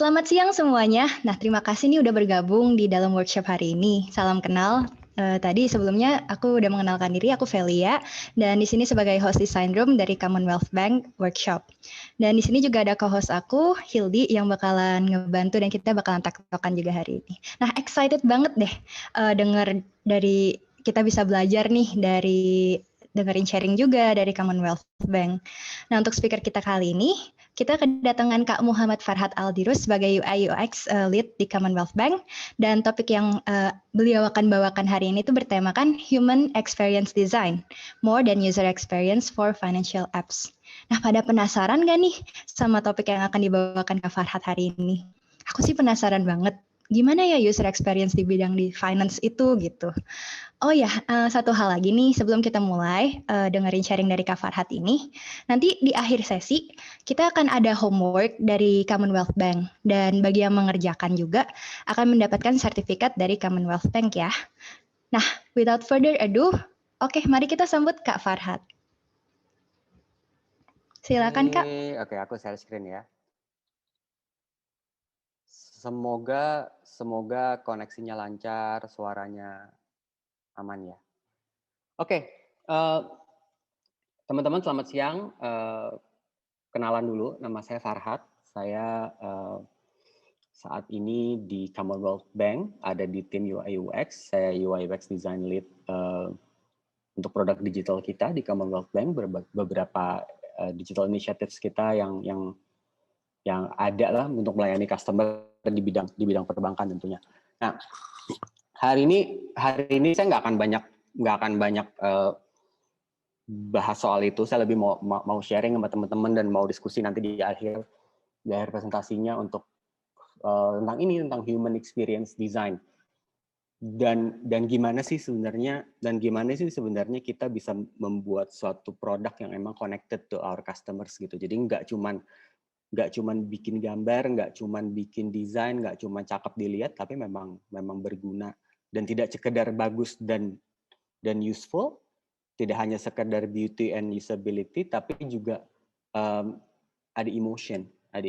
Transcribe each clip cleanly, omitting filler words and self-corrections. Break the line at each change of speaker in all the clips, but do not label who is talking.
Selamat siang semuanya. Nah, terima kasih nih udah bergabung di dalam workshop hari ini. Salam kenal. Tadi sebelumnya aku udah mengenalkan diri, aku Velia, dan di sini sebagai host Design Room dari Commonwealth Bank Workshop. Dan di sini juga ada co-host aku, Hildi, yang bakalan ngebantu dan kita bakalan tektokan juga hari ini. Nah, excited banget deh denger dari kita bisa belajar nih dari dengerin sharing juga dari Commonwealth Bank. Nah, untuk speaker kita kali ini, kita kedatangan Kak Muhammad Farhat Aldirus sebagai UI UX Lead di Commonwealth Bank, dan topik yang beliau akan bawakan hari ini itu bertemakan Human Experience Design, More Than User Experience for Financial Apps. Nah, pada penasaran gak nih sama topik yang akan dibawakan Kak Farhat hari ini? Aku sih penasaran banget, gimana ya user experience di bidang di finance itu gitu. Oh ya, satu hal lagi nih sebelum kita mulai dengerin sharing dari Kak Farhat ini. Nanti di akhir sesi kita akan ada homework dari Commonwealth Bank, dan bagi yang mengerjakan juga akan mendapatkan sertifikat dari Commonwealth Bank ya. Nah, without further ado, oke, mari kita sambut Kak Farhat. Silakan Kak.
Oke, aku share screen ya. Semoga koneksinya lancar, suaranya aman ya. Oke, teman-teman selamat siang. Kenalan dulu, nama saya Farhat. Saya saat ini di Commonwealth Bank, ada di tim UI UX. Saya UI UX Design Lead untuk produk digital kita di Commonwealth Bank. Beberapa digital initiatives kita yang ada lah untuk melayani customer di bidang perbankan tentunya. Nah, hari ini saya nggak akan banyak bahas soal itu. Saya lebih mau sharing sama teman-teman dan mau diskusi nanti di akhir presentasinya untuk tentang human experience design dan gimana sih sebenarnya kita bisa membuat suatu produk yang emang connected to our customers gitu. Jadi nggak cuman bikin gambar, nggak cuman bikin desain, nggak cuman cakep dilihat, tapi memang berguna dan tidak sekedar bagus dan useful, tidak hanya sekedar beauty and usability, tapi juga ada emotion, ada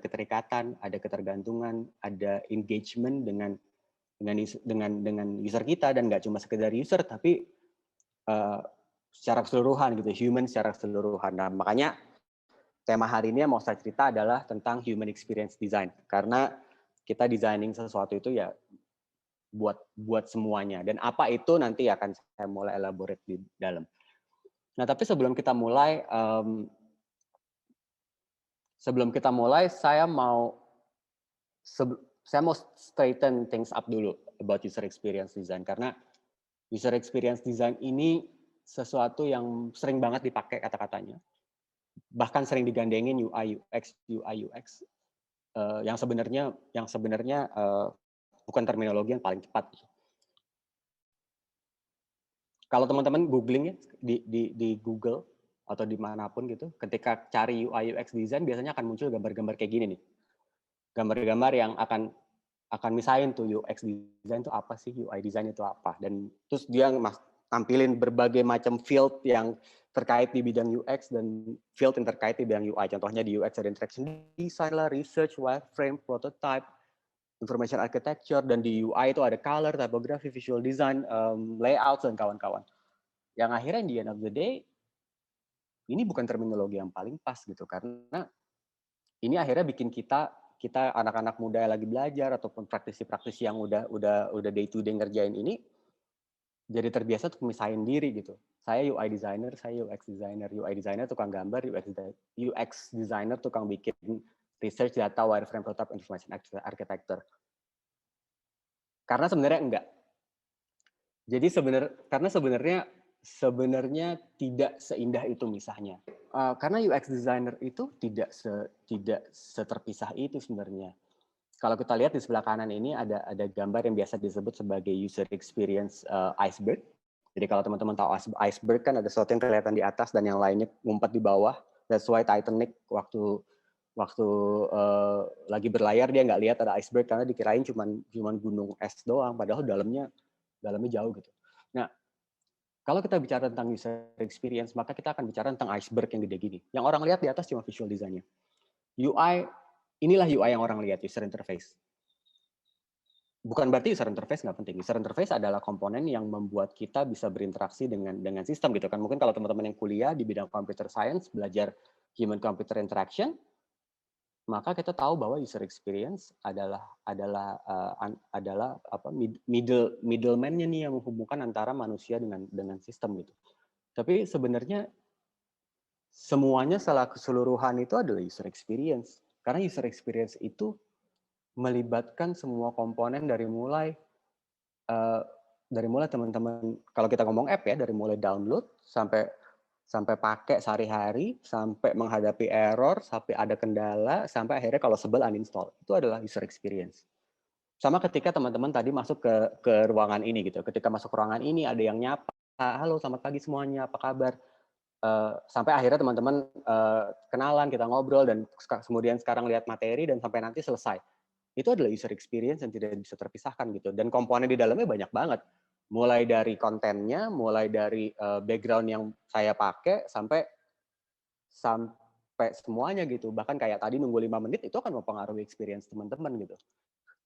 keterikatan, ada ketergantungan, ada engagement dengan user kita, dan nggak cuma sekedar user, tapi secara keseluruhan gitu, human secara keseluruhan. Nah, makanya tema hari ini yang mau saya cerita adalah tentang human experience design, karena kita designing sesuatu itu ya buat semuanya, dan apa itu nanti akan saya mulai elaborate di dalam. Nah, tapi sebelum kita mulai saya mau straighten things up dulu about user experience design, karena user experience design ini sesuatu yang sering banget dipakai kata-katanya, bahkan sering digandengin UI UX yang sebenarnya bukan terminologi yang paling tepat. Kalau teman-teman googling ya di Google atau dimanapun gitu, ketika cari UI UX design biasanya akan muncul gambar-gambar kayak gini nih, gambar-gambar yang akan misahin tuh UX design itu apa sih, UI design itu apa, dan terus dia tampilin berbagai macam field yang terkait di bidang UX dan field yang terkait di bidang UI. Contohnya di UX ada interaction design lah, research, wireframe, prototype, information architecture, dan di UI itu ada color, typography, visual design, layout, dan kawan-kawan. Yang akhirnya di end of the day, ini bukan terminologi yang paling pas gitu, karena ini akhirnya bikin kita anak-anak muda yang lagi belajar ataupun praktisi-praktisi yang udah day to day ngerjain ini jadi terbiasa untuk misahin diri gitu. Saya UI designer, saya UX designer. UI designer tukang gambar, UX designer tukang bikin research data, wireframe, prototype, information architecture. Karena sebenarnya enggak. Jadi sebenarnya tidak seindah itu misahnya. Karena UX designer itu tidak seterpisah itu sebenarnya. Kalau kita lihat di sebelah kanan ini ada gambar yang biasa disebut sebagai user experience iceberg. Jadi kalau teman-teman tahu iceberg kan ada sesuatu yang kelihatan di atas dan yang lainnya ngumpet di bawah. That's why Titanic waktu lagi berlayar dia nggak lihat ada iceberg karena dikirain cuman gunung es doang, padahal dalamnya jauh gitu. Nah, kalau kita bicara tentang user experience, maka kita akan bicara tentang iceberg yang gede gini. Yang orang lihat di atas cuma visual design-nya. UI inilah UI yang orang lihat, user interface. Bukan berarti user interface nggak penting. User interface adalah komponen yang membuat kita bisa berinteraksi dengan sistem gitu kan. Mungkin kalau teman-teman yang kuliah di bidang computer science belajar human computer interaction, maka kita tahu bahwa user experience adalah apa middleman-nya nih yang menghubungkan antara manusia dengan sistem gitu. Tapi sebenarnya semuanya secara keseluruhan itu adalah user experience. Karena user experience itu melibatkan semua komponen dari mulai teman-teman, kalau kita ngomong app ya, dari mulai download sampai pakai sehari-hari, sampai menghadapi error, sampai ada kendala, sampai akhirnya kalau sebel uninstall. Itu adalah user experience. Sama ketika teman-teman tadi masuk ke ruangan ini gitu. Ketika masuk ke ruangan ini ada yang nyapa, halo selamat pagi semuanya, apa kabar? Sampai akhirnya teman-teman kenalan, kita ngobrol, dan kemudian sekarang lihat materi, dan sampai nanti selesai. Itu adalah user experience yang tidak bisa terpisahkan gitu. Dan komponen di dalamnya banyak banget. Mulai dari kontennya, mulai dari background yang saya pakai, sampai semuanya gitu. Bahkan kayak tadi nunggu 5 menit, itu akan mempengaruhi experience teman-teman gitu.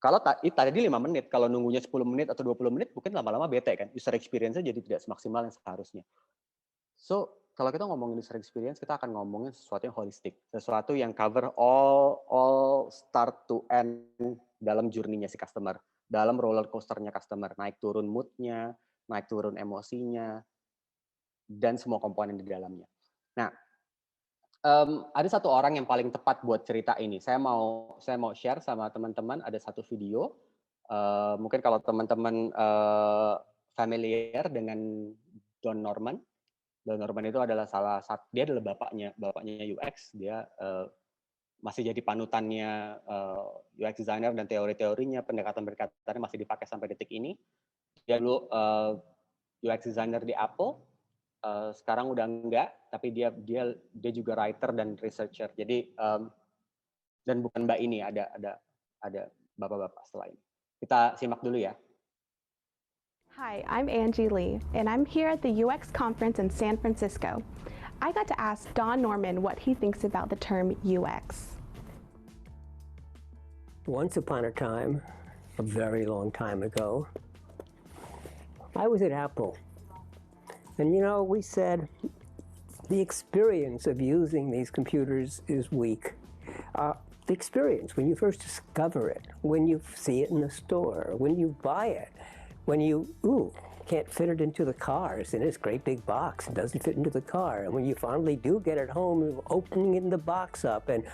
Kalau tadi 5 menit, kalau nunggunya 10 menit atau 20 menit, mungkin lama-lama bete kan. User experience-nya jadi tidak semaksimal yang seharusnya. So, kalau kita ngomongin user experience, kita akan ngomongin sesuatu yang holistik, sesuatu yang cover all start to end dalam journey-nya si customer, dalam roller coaster-nya customer, naik turun mood-nya, naik turun emosinya, dan semua komponen di dalamnya. Nah, ada satu orang yang paling tepat buat cerita ini. Saya mau share sama teman-teman, ada satu video. Mungkin kalau teman-teman familiar dengan Don Norman. Don Norman itu adalah dia adalah bapaknya UX. Dia masih jadi panutannya UX designer, dan teori-teorinya, pendekatan-pendekatannya masih dipakai sampai detik ini. Dia dulu UX designer di Apple, sekarang udah enggak, tapi dia juga writer dan researcher. Jadi dan bukan Mbak ini, ada bapak-bapak setelah ini. Kita simak dulu ya.
Hi, I'm Angie Lee, and I'm here at the UX conference in San Francisco. I got to ask Don Norman what he thinks about the term UX.
Once upon a time, a very long time ago, I was at Apple. And you know, we said the experience of using these computers is weak. The experience, when you first discover it, when you see it in the store, when you buy it, when you, can't fit it into the car. It's in this great big box. It doesn't fit into the car. And when you finally do get it home, opening the box up and,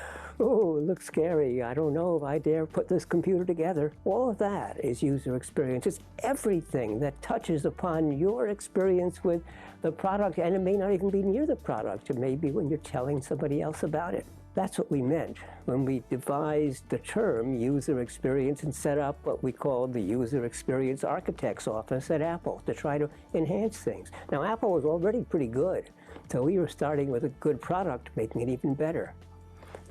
it looks scary. I don't know if I dare put this computer together. All of that is user experience. It's everything that touches upon your experience with the product, and it may not even be near the product. It may be when you're telling somebody else about it. That's what we meant when we devised the term user experience and set up what we called the User Experience Architect's Office at Apple to try to enhance things. Now, Apple was already pretty good, so we were starting with a good product, making it even better.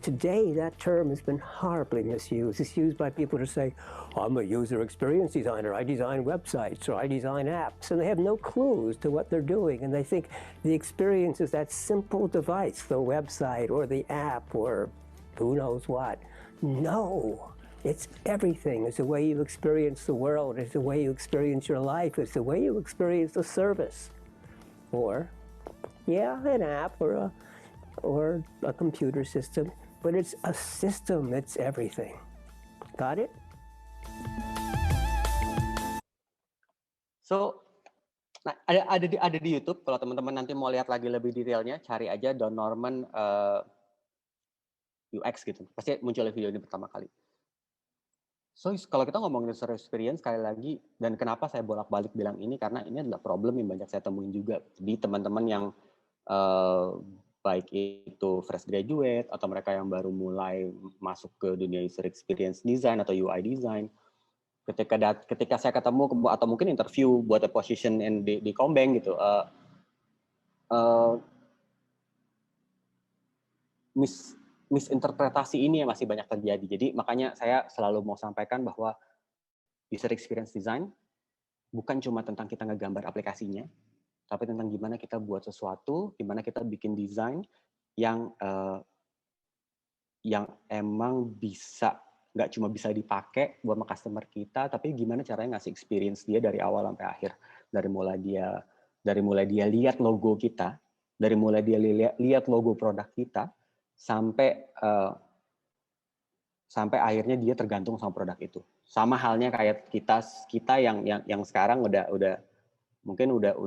Today, that term has been horribly misused. It's used by people to say, I'm a user experience designer. I design websites or I design apps. And they have no clues to what they're doing. And they think the experience is that simple device, the website or the app or who knows what. No, it's everything. It's the way you experience the world. It's the way you experience your life. It's the way you experience the service. Or, an app or a computer system. But it's a system, it's everything. Got it?
So, nah, ada di YouTube. Kalau teman-teman nanti mau lihat lagi lebih detailnya, cari aja Don Norman UX gitu. Pasti muncul video ini pertama kali. So, kalau kita ngomongin user experience, sekali lagi, dan kenapa saya bolak-balik bilang ini, karena ini adalah problem yang banyak saya temuin juga di teman-teman yang baik itu fresh graduate atau mereka yang baru mulai masuk ke dunia user experience design atau UI design. Ketika saya ketemu atau mungkin interview buat a position di Combank gitu, misinterpretasi ini yang masih banyak terjadi. Jadi makanya saya selalu mau sampaikan bahwa user experience design bukan cuma tentang kita ngegambar aplikasinya, tapi tentang gimana kita buat sesuatu, gimana kita bikin desain yang yang emang bisa, nggak cuma bisa dipakai buat customer kita, tapi gimana caranya ngasih experience dia dari awal sampai akhir. Dari mulai dia lihat logo kita, dari mulai dia lihat logo produk kita, sampai akhirnya dia tergantung sama produk itu. Sama halnya kayak kita yang sekarang udah mungkin udah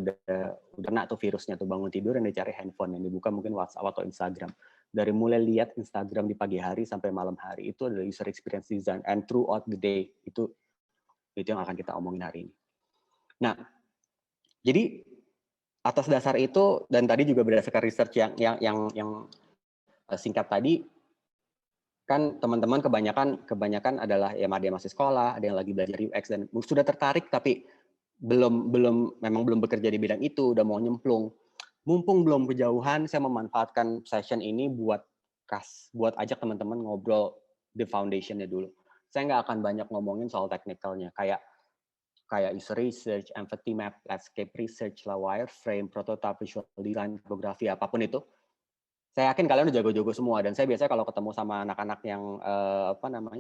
kena tuh virusnya tuh, bangun tidur yang dicari handphone, yang dibuka mungkin WhatsApp atau Instagram. Dari mulai lihat Instagram di pagi hari sampai malam hari, itu adalah user experience design, and throughout the day itu yang akan kita omongin hari ini. Nah, jadi atas dasar itu, dan tadi juga berdasarkan research yang singkat tadi, kan teman-teman kebanyakan adalah ya ada yang masih sekolah, ada yang lagi belajar UX dan sudah tertarik tapi memang belum bekerja di bidang itu, udah mau nyemplung. Mumpung belum kejauhan, saya memanfaatkan session ini buat ajak teman-teman ngobrol the foundation-nya dulu. Saya nggak akan banyak ngomongin soal teknikalnya, kayak user research, empathy map, landscape research, wireframe, prototype, visual design, typography, apapun itu. Saya yakin kalian udah jago-jago semua, dan saya biasanya kalau ketemu sama anak-anak yang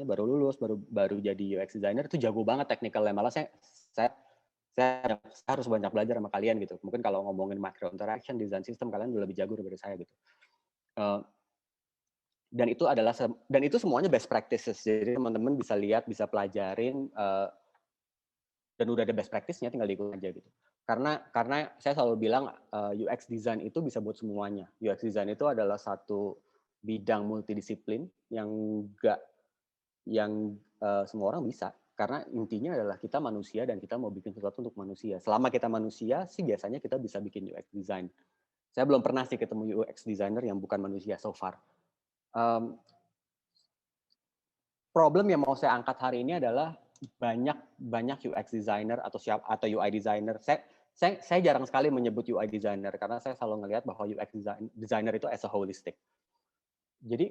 baru lulus, baru jadi UX designer, itu jago banget teknikalnya. Malah saya harus banyak belajar sama kalian gitu. Mungkin kalau ngomongin macro interaction, design system, kalian udah lebih jago daripada saya gitu. Dan itu semuanya best practices. Jadi teman-teman bisa lihat, bisa pelajarin, dan udah ada best practice-nya, tinggal diikut aja gitu. Karena saya selalu bilang UX design itu bisa buat semuanya. UX design itu adalah satu bidang multidisiplin yang semua orang bisa. Karena intinya adalah kita manusia dan kita mau bikin sesuatu untuk manusia. Selama kita manusia sih biasanya kita bisa bikin UX design. Saya belum pernah sih ketemu UX designer yang bukan manusia so far. Problem yang mau saya angkat hari ini adalah banyak UX designer atau UI designer. Saya jarang sekali menyebut UI designer karena saya selalu ngelihat bahwa UX designer itu as a holistic. Jadi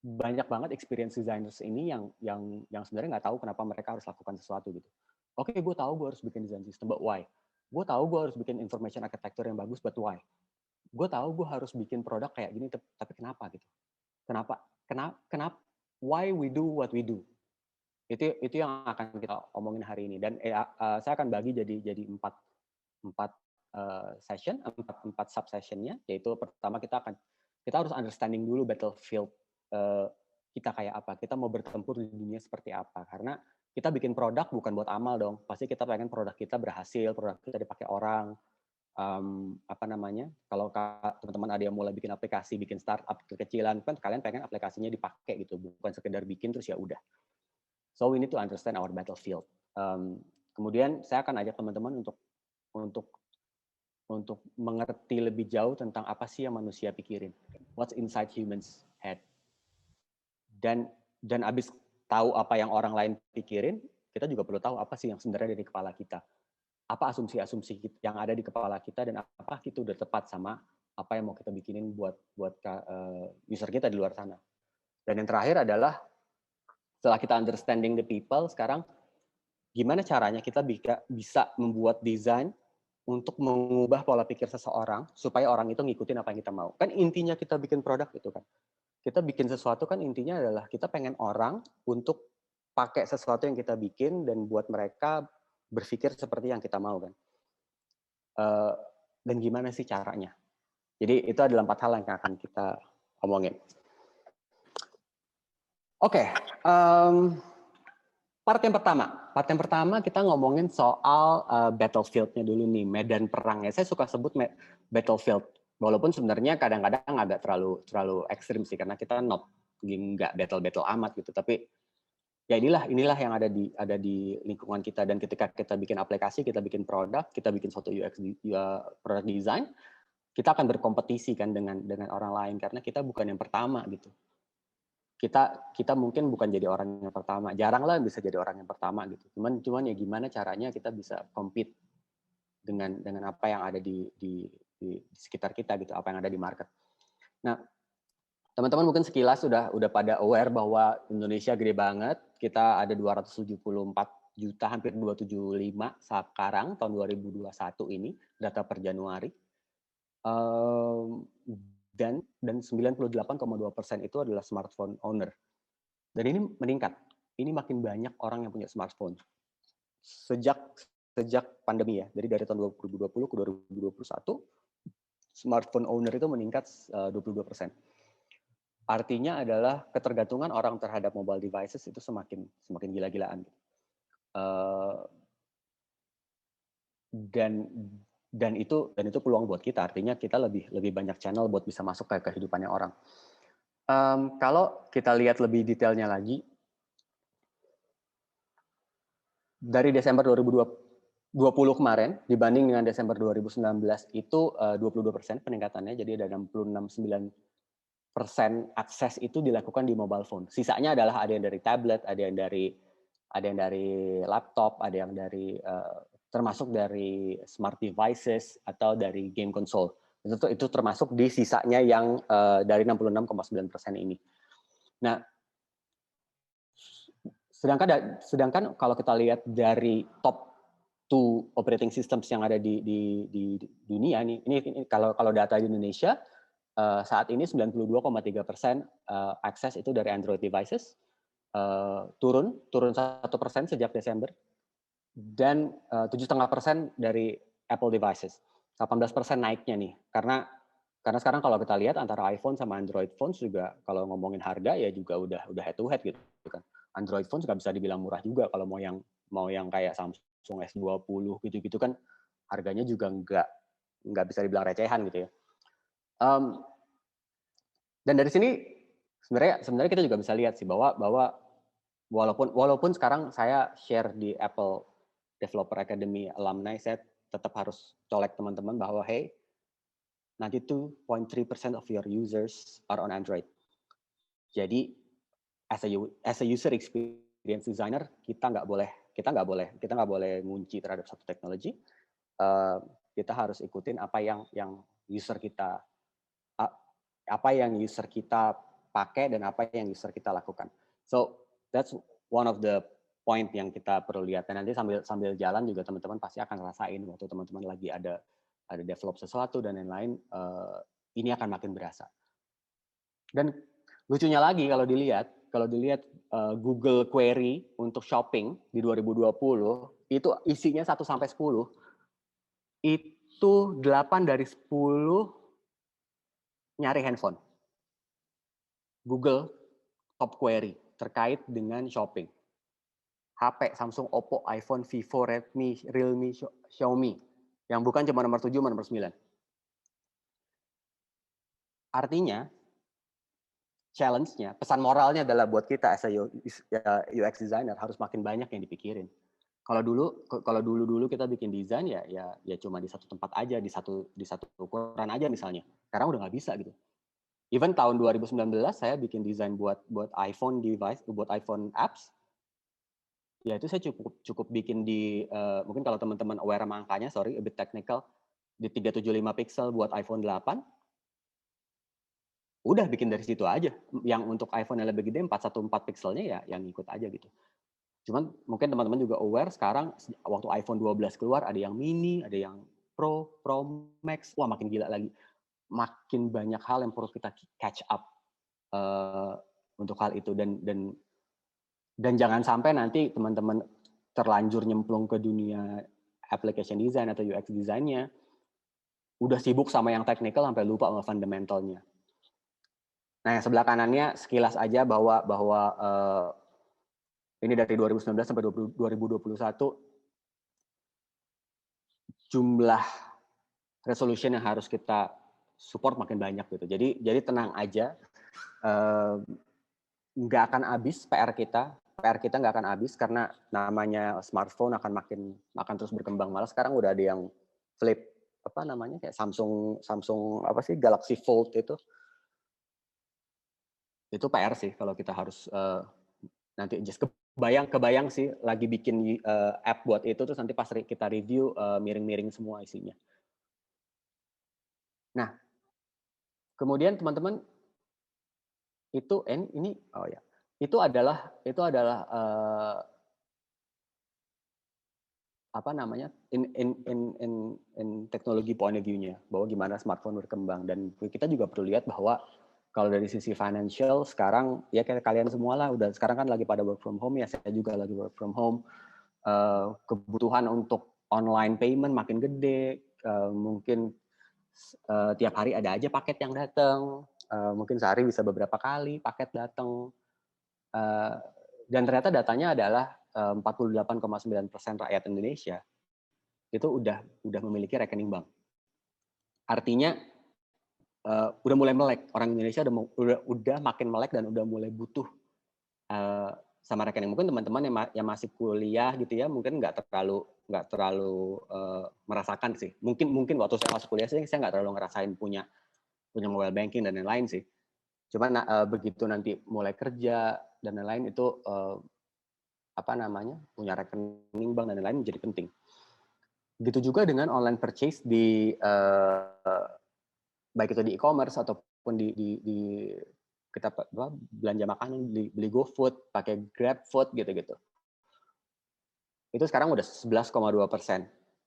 banyak banget experience designers ini yang sebenarnya nggak tahu kenapa mereka harus lakukan sesuatu gitu. Oke, gue tahu gue harus bikin design system, but why? Gue tahu gue harus bikin information architecture yang bagus, but why? Gue tahu gue harus bikin produk kayak gini, tapi kenapa gitu? Kenapa? Why we do what we do? Itu yang akan kita omongin hari ini. Dan saya akan bagi jadi empat session, empat sub sessionnya. Yaitu pertama kita harus understanding dulu battlefield kita kayak apa, kita mau bertempur di dunia seperti apa. Karena kita bikin produk bukan buat amal dong, pasti kita pengen produk kita berhasil, produk kita dipakai orang. Kalau teman-teman ada yang mulai bikin aplikasi, bikin startup kekecilan, kan kalian pengen aplikasinya dipakai gitu, bukan sekedar bikin terus ya udah. So we need to understand our battlefield. Kemudian saya akan ajak teman-teman untuk mengerti lebih jauh tentang apa sih yang manusia pikirin, what's inside humans head. Dan abis tahu apa yang orang lain pikirin, kita juga perlu tahu apa sih yang sebenarnya ada di kepala kita. Apa asumsi-asumsi yang ada di kepala kita dan apakah itu udah tepat sama apa yang mau kita bikinin buat user kita di luar sana. Dan yang terakhir adalah setelah kita understanding the people, sekarang gimana caranya kita bisa membuat desain untuk mengubah pola pikir seseorang supaya orang itu ngikutin apa yang kita mau. Kan intinya kita bikin produk itu kan. Kita bikin sesuatu kan intinya adalah kita pengen orang untuk pakai sesuatu yang kita bikin dan buat mereka berpikir seperti yang kita mau kan. Dan gimana sih caranya? Jadi itu adalah 4 hal yang akan kita omongin. Oke, part yang pertama kita ngomongin soal battlefield-nya dulu nih, medan perangnya. Saya suka sebut battlefield, walaupun sebenarnya kadang-kadang agak terlalu ekstrim sih, karena kita nggak battle amat gitu. Tapi ya inilah yang ada di lingkungan kita. Dan ketika kita bikin aplikasi, kita bikin produk, kita bikin suatu UX product design, kita akan berkompetisi kan dengan orang lain karena kita bukan yang pertama gitu. Kita mungkin bukan jadi orang yang pertama, jarang lah bisa jadi orang yang pertama gitu. Cuman ya gimana caranya kita bisa compete dengan apa yang ada di sekitar kita gitu, apa yang ada di market. Nah, teman-teman mungkin sekilas udah pada aware bahwa Indonesia gede banget. Kita ada 274 juta, hampir 275 sekarang tahun 2021 ini, data per Januari. Dan dan 98,2% itu adalah smartphone owner. Dan ini meningkat. Ini makin banyak orang yang punya smartphone. Sejak pandemi ya, jadi dari tahun 2020 ke 2021, smartphone owner itu meningkat 22%. Artinya adalah ketergantungan orang terhadap mobile devices itu semakin gila-gilaan. Dan itu peluang buat kita. Artinya kita lebih banyak channel buat bisa masuk ke kehidupannya orang. Kalau kita lihat lebih detailnya lagi, dari Desember 2020 kemarin dibanding dengan Desember 2019 itu 22% peningkatannya, jadi ada 66,9% akses itu dilakukan di mobile phone. Sisanya adalah ada yang dari tablet, ada yang dari laptop, ada yang dari termasuk dari smart devices atau dari game console. Itu termasuk di sisanya yang dari 66,9% ini. Nah, sedangkan kalau kita lihat dari top 2 operating systems yang ada di dunia nih, ini kalau data di Indonesia saat ini 92,3% akses itu dari Android devices, turun 1% sejak Desember, dan 7,5% dari Apple devices. 18% naiknya nih, karena sekarang kalau kita lihat antara iPhone sama Android phones juga kalau ngomongin harga ya juga udah head to head gitu kan. Android phones nggak bisa dibilang murah juga, kalau mau yang kayak Samsung S20 gitu kan harganya juga nggak bisa dibilang recehan gitu ya. Dan dari sini sebenarnya kita juga bisa lihat sih bahwa walaupun sekarang saya share di Apple Developer Academy Alumni, saya tetap harus colek teman-teman bahwa hey, 92.3% of your users are on Android. Jadi as a user experience designer, kita nggak boleh ngunci terhadap satu teknologi. Kita harus ikutin apa yang user kita pakai dan apa yang user kita lakukan. So that's one of the point yang kita perlu lihat. Dan nanti sambil jalan juga teman-teman pasti akan rasain waktu teman-teman lagi ada develop sesuatu dan lain-lain, ini akan makin berasa. Dan lucunya lagi kalau dilihat Google Query untuk shopping di 2020 itu isinya 1 sampai 10 itu 8 dari 10 nyari handphone. Google top query terkait dengan shopping. HP, Samsung, Oppo, iPhone, Vivo, Redmi, Realme, Xiaomi. Yang bukan cuma nomor 7, nomor 9. Artinya, challenge-nya, pesan moralnya adalah buat kita as a UX designer harus makin banyak yang dipikirin. Kalau dulu kita bikin desain ya cuma di satu tempat aja, di satu ukuran aja misalnya. Sekarang udah nggak bisa gitu. Even tahun 2019 saya bikin desain buat iPhone device, buat iPhone apps. Ya itu saya cukup bikin di mungkin kalau teman-teman aware sama angkanya, sorry a bit technical, di 375 pixel buat iPhone 8. Udah bikin dari situ aja. Yang untuk iPhone yang lebih gede 414 pixelnya ya yang ikut aja gitu. Cuman mungkin teman-teman juga aware sekarang waktu iPhone 12 keluar ada yang mini, ada yang Pro Max, wah makin gila lagi. Makin banyak hal yang perlu kita catch up untuk hal itu dan jangan sampai nanti teman-teman terlanjur nyemplung ke dunia application design atau UX design-nya udah sibuk sama yang technical sampai lupa sama fundamentalnya. Nah, yang sebelah kanannya sekilas aja bahwa ini dari 2019 sampai 2021 jumlah resolution yang harus kita support makin banyak gitu. Jadi tenang aja, nggak akan habis PR kita nggak akan habis karena namanya smartphone akan terus berkembang. Malah sekarang udah ada yang flip apa namanya kayak Samsung apa sih Galaxy Fold itu PR sih kalau kita harus nanti just kebayang sih lagi bikin app buat itu terus nanti pas kita review miring-miring semua isinya. Nah, kemudian teman-teman itu adalah apa namanya in teknologi point of view-nya bahwa gimana smartphone berkembang dan kita juga perlu lihat bahwa Kalau dari sisi financial sekarang ya kayak kalian semua lah udah sekarang kan lagi pada work from home ya, saya juga lagi work from home. Kebutuhan untuk online payment makin gede, mungkin tiap hari ada aja paket yang datang, mungkin sehari bisa beberapa kali paket datang, dan ternyata datanya adalah 48,9% rakyat Indonesia itu udah memiliki rekening bank. Artinya udah mulai melek, orang Indonesia udah makin melek dan udah mulai butuh sama rekening. Mungkin teman-teman yang masih kuliah gitu ya, mungkin nggak terlalu merasakan sih. Mungkin waktu saya masuk kuliah sih saya nggak terlalu ngerasain punya mobile banking dan lain-lain sih. Cuman begitu nanti mulai kerja dan lain-lain itu punya rekening bank dan lain-lain menjadi penting. Begitu juga dengan online purchase di baik itu di e-commerce ataupun di kita belanja makanan, beli GoFood, pakai GrabFood gitu-gitu. Itu sekarang udah 11,2%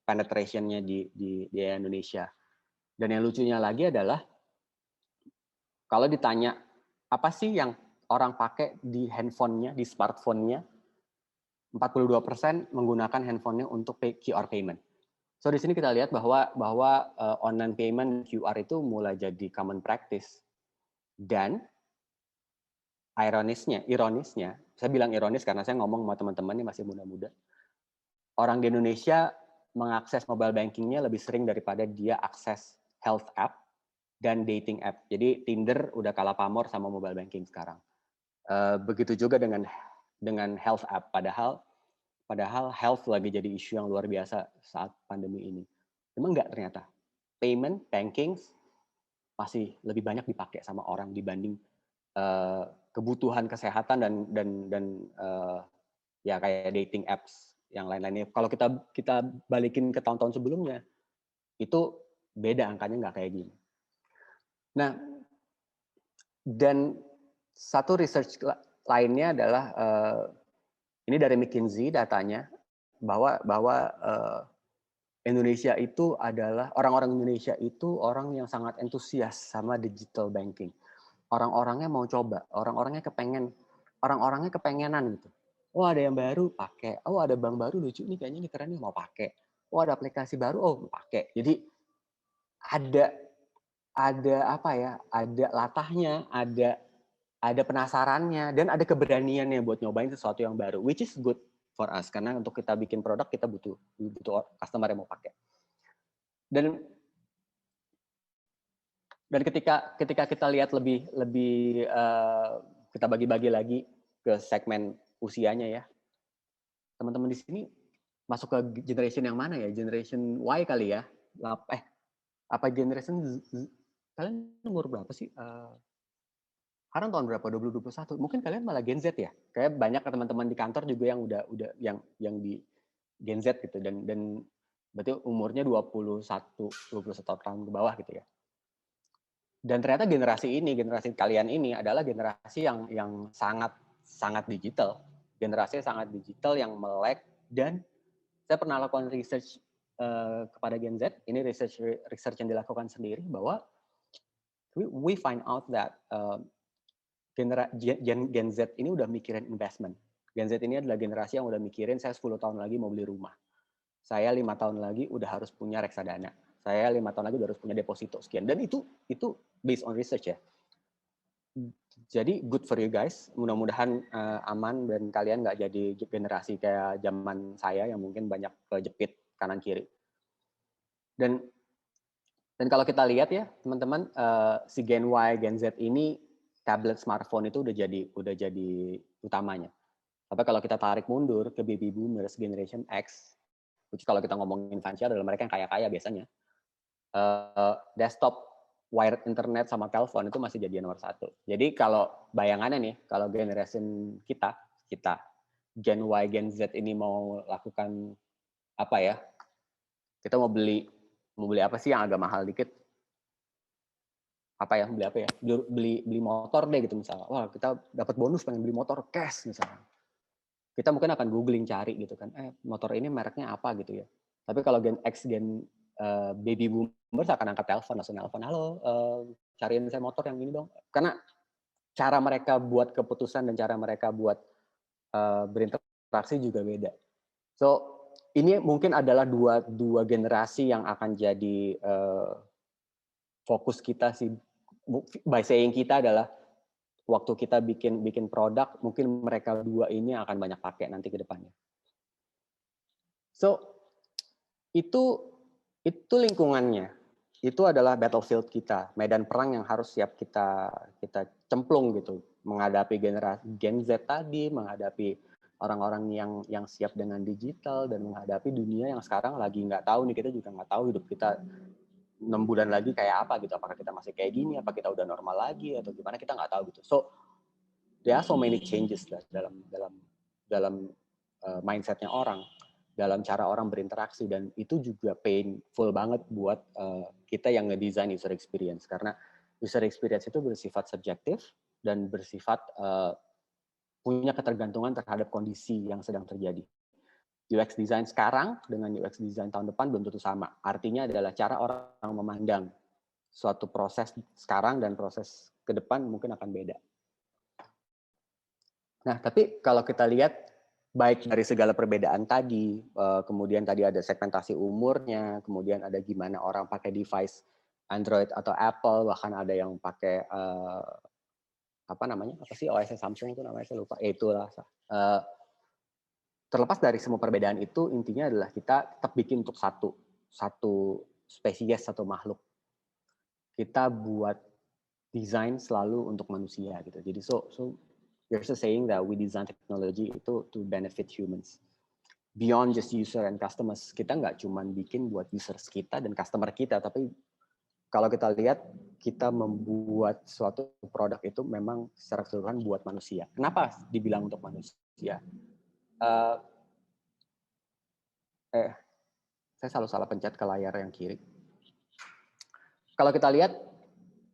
penetration-nya di Indonesia. Dan yang lucunya lagi adalah kalau ditanya apa sih yang orang pakai di handphonenya, di smartphone-nya, 42% menggunakan handphonenya untuk QR payment. So di sini kita lihat bahwa online payment QR itu mulai jadi common practice. Dan ironisnya, saya bilang ironis karena saya ngomong sama teman-teman yang masih muda-muda. Orang di Indonesia mengakses mobile bankingnya lebih sering daripada dia akses health app dan dating app. Jadi Tinder udah kalah pamor sama mobile banking sekarang. Begitu juga dengan health app. Padahal health lagi jadi isu yang luar biasa saat pandemi ini. Memang enggak ternyata. Payment, banking masih lebih banyak dipakai sama orang dibanding kebutuhan kesehatan dan ya kayak dating apps yang lain-lainnya. Kalau kita balikin ke tahun-tahun sebelumnya, itu beda angkanya nggak kayak gini. Nah, dan satu research lainnya adalah ini dari McKinsey datanya bahwa Indonesia itu adalah orang-orang Indonesia itu orang yang sangat antusias sama digital banking. Orang-orangnya mau coba, orang-orangnya kepengenan gitu. Oh ada yang baru pakai, oh ada bank baru lucu nih kayaknya ini keren nih mau pakai. Oh ada aplikasi baru, oh pakai. Jadi ada apa ya? Ada latahnya, ada penasarannya dan ada keberaniannya buat nyobain sesuatu yang baru, which is good for us karena untuk kita bikin produk kita butuh customer yang mau pakai. Dan ketika kita lihat lebih kita bagi-bagi lagi ke segmen usianya ya, teman-teman di sini masuk ke generation yang mana ya? Generation Y kali ya? Apa generation kalian umur berapa sih? Sekarang tahun berapa? 2021. Mungkin kalian malah Gen Z ya? Kayak banyak teman-teman di kantor juga yang udah yang di Gen Z gitu dan berarti umurnya 21 tahun ke bawah gitu ya. Dan ternyata generasi kalian ini adalah generasi yang sangat digital. Generasi sangat digital yang melek dan saya pernah lakukan research kepada Gen Z. Ini research yang dilakukan sendiri bahwa we find out that Gen Z ini udah mikirin investment. Gen Z ini adalah generasi yang udah mikirin saya 10 tahun lagi mau beli rumah. Saya 5 tahun lagi udah harus punya reksadana. Saya 5 tahun lagi udah harus punya deposito sekian. Dan itu based on research ya. Jadi good for you guys. Mudah-mudahan aman dan kalian nggak jadi generasi kayak zaman saya yang mungkin banyak kejepit kanan kiri. Dan kalau kita lihat ya teman-teman, si Gen Y, Gen Z ini tablet, smartphone itu udah jadi utamanya. Tapi kalau kita tarik mundur ke baby boomers, generation X, which kalau kita ngomongin financial adalah mereka yang kaya-kaya biasanya, desktop, wired internet sama telepon itu masih jadi nomor 1. Jadi kalau bayangannya nih, kalau generation kita Gen Y, Gen Z ini mau lakukan apa ya? Kita mau beli apa sih yang agak mahal dikit? Beli motor deh gitu misalnya. Wah, kita dapat bonus pengen beli motor cash misalnya. Kita mungkin akan googling cari gitu kan. Motor ini mereknya apa gitu ya. Tapi kalau Gen X, Gen baby boomers akan angkat telepon, langsung telepon, halo, cariin saya motor yang ini dong. Karena cara mereka buat keputusan dan cara mereka buat berinteraksi juga beda. So ini mungkin adalah dua generasi yang akan jadi fokus kita sih. By saying kita adalah waktu kita bikin produk, mungkin mereka dua ini akan banyak pakai nanti ke depannya. So itu lingkungannya. Itu adalah battlefield kita, medan perang yang harus siap kita cemplung gitu, menghadapi generasi Gen Z tadi, menghadapi orang-orang yang siap dengan digital, dan menghadapi dunia yang sekarang lagi nggak tahu nih, kita juga nggak tahu hidup kita 6 bulan lagi kayak apa gitu, apakah kita masih kayak gini, apa kita udah normal lagi atau gimana, kita nggak tahu gitu. So there are so many changes lah dalam mindsetnya orang, dalam cara orang berinteraksi, dan itu juga painful banget buat kita yang ngedesain user experience, karena user experience itu bersifat subjektif dan bersifat punya ketergantungan terhadap kondisi yang sedang terjadi. UX design sekarang dengan UX design tahun depan belum tentu sama. Artinya adalah cara orang memandang suatu proses sekarang dan proses ke depan mungkin akan beda. Nah, tapi kalau kita lihat baik dari segala perbedaan tadi, kemudian tadi ada segmentasi umurnya, kemudian ada gimana orang pakai device Android atau Apple, bahkan ada yang pakai apa sih OS Samsung itu namanya, saya lupa. Itulah. Terlepas dari semua perbedaan itu, intinya adalah kita tetap bikin untuk satu spesies, satu makhluk. Kita buat desain selalu untuk manusia gitu. Jadi so there's a saying that we design technology itu to benefit humans. Beyond just user and customers, kita nggak cuma bikin buat users kita dan customer kita, tapi kalau kita lihat, kita membuat suatu produk itu memang secara keseluruhan buat manusia. Kenapa dibilang untuk manusia? Saya selalu salah pencet ke layar yang kiri. Kalau kita lihat,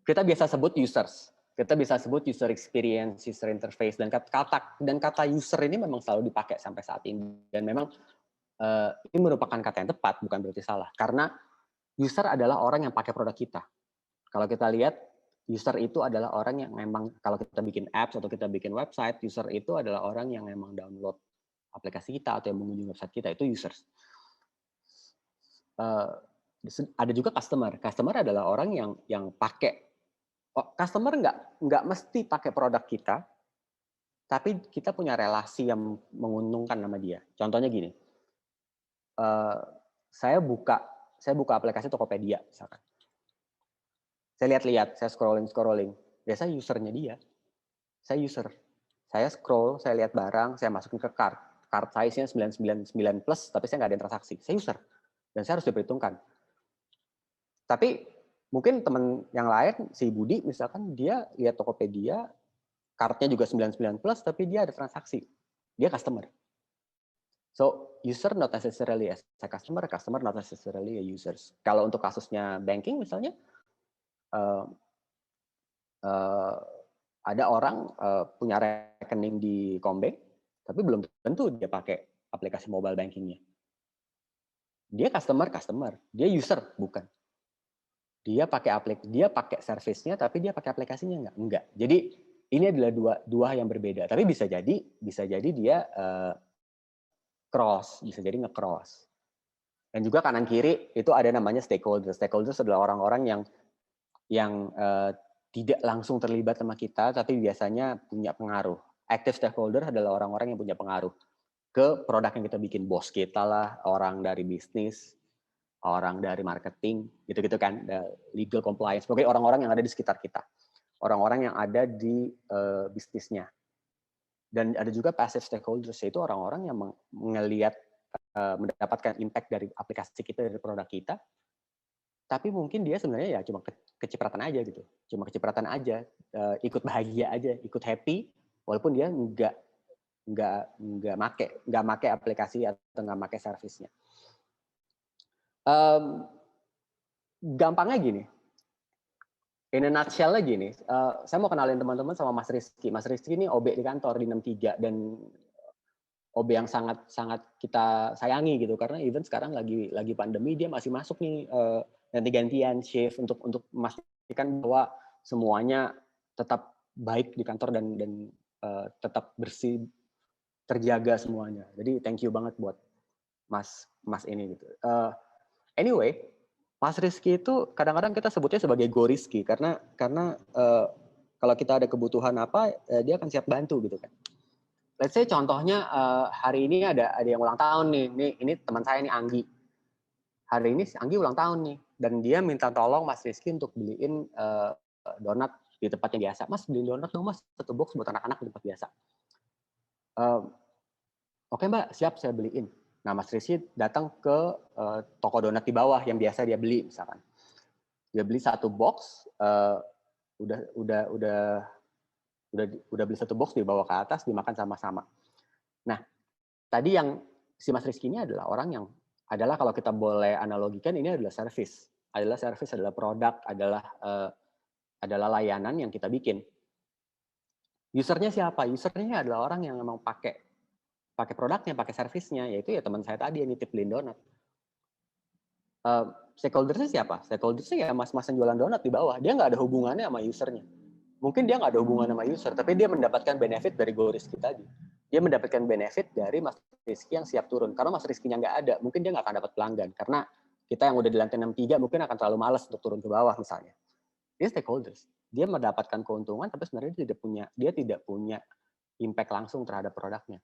kita biasa sebut users. Kita bisa sebut user experience, user interface, dan kata user ini memang selalu dipakai sampai saat ini. Dan memang ini merupakan kata yang tepat, bukan berarti salah. Karena user adalah orang yang pakai produk kita. Kalau kita lihat, user itu adalah orang yang memang, kalau kita bikin apps atau kita bikin website, user itu adalah orang yang memang download aplikasi kita atau yang mengunjungi website kita, itu users. Ada juga customer. Customer adalah orang yang pakai. Customer nggak mesti pakai produk kita, tapi kita punya relasi yang menguntungkan sama dia. Contohnya gini, saya buka aplikasi Tokopedia misalkan. Saya lihat-lihat, saya scrolling. Biasa usernya dia. Saya user. Saya scroll, saya lihat barang, saya masukin ke cart. Cart size-nya 999 plus, tapi saya nggak ada transaksi. Saya user. Dan saya harus diperhitungkan. Tapi mungkin teman yang lain, si Budi misalkan, dia lihat Tokopedia, kartnya juga 99 plus, tapi dia ada transaksi. Dia customer. So, user not necessarily as a customer not necessarily a users. Kalau untuk kasusnya banking misalnya, ada orang punya rekening di Combank, tapi belum tentu dia pakai aplikasi mobile bankingnya. Dia customer, dia user, bukan. Dia pakai service-nya, tapi dia pakai aplikasinya enggak. Jadi ini adalah dua yang berbeda. Tapi bisa jadi dia cross, bisa jadi nge-cross. Dan juga kanan kiri itu ada namanya stakeholders. Stakeholders adalah orang-orang yang tidak langsung terlibat sama kita, tapi biasanya punya pengaruh. Active stakeholder adalah orang-orang yang punya pengaruh ke produk yang kita bikin. Bos kita lah, orang dari bisnis, orang dari marketing, gitu-gitu kan, legal compliance, pokoknya orang-orang yang ada di sekitar kita, orang-orang yang ada di bisnisnya. Dan ada juga passive stakeholders, yaitu orang-orang yang mendapatkan impact dari aplikasi kita, dari produk kita, tapi mungkin dia sebenarnya ya cuma kecipratan aja gitu, ikut bahagia aja, ikut happy, walaupun dia nggak make aplikasi atau nggak make servisnya. Gampangnya gini, in a nutshell-nya gini, saya mau kenalin teman-teman sama Mas Rizky. Mas Rizky ini OB di kantor di 63, dan OB yang sangat kita sayangi gitu, karena even sekarang lagi pandemi dia masih masuk nih ganti-gantian shift untuk memastikan bahwa semuanya tetap baik di kantor dan tetap bersih, terjaga semuanya. Jadi thank you banget buat Mas ini gitu. Anyway, Mas Rizky itu kadang-kadang kita sebutnya sebagai Go Rizky karena kalau kita ada kebutuhan apa dia akan siap bantu gitu kan. Let's say contohnya hari ini ada yang ulang tahun nih. Ini teman saya nih Anggi. Hari ini Anggi ulang tahun nih dan dia minta tolong Mas Rizky untuk beliin donat di tempatnya biasa. Mas beliin donat dong Mas, 1 box buat anak-anak di tempat biasa. Oke Mbak, siap saya beliin. Nah Mas Rizky datang ke toko donat di bawah yang biasa dia beli misalkan. Dia beli 1 box, udah beli 1 box dibawa ke atas dimakan sama-sama. Nah tadi yang si Mas Rizky ini adalah orang yang kalau kita boleh analogikan ini adalah service, adalah produk, adalah layanan yang kita bikin. Usernya siapa? Usernya adalah orang yang memang pakai produknya, pakai servisnya, yaitu ya teman saya tadi yang nitip beliin donat. Stakeholdersnya siapa? Stakeholdersnya ya mas-mas yang jualan donat di bawah. Dia nggak ada hubungannya sama usernya. Mungkin dia nggak ada hubungan sama user, tapi dia mendapatkan benefit dari Go Rizky tadi. Dia mendapatkan benefit dari Mas Rizky yang siap turun. Karena Mas Rizky-nya nggak ada, mungkin dia nggak akan dapat pelanggan. Karena kita yang udah di lantai 63 mungkin akan terlalu malas untuk turun ke bawah misalnya. Dia stakeholders. Dia mendapatkan keuntungan, tapi sebenarnya dia tidak punya impact langsung terhadap produknya.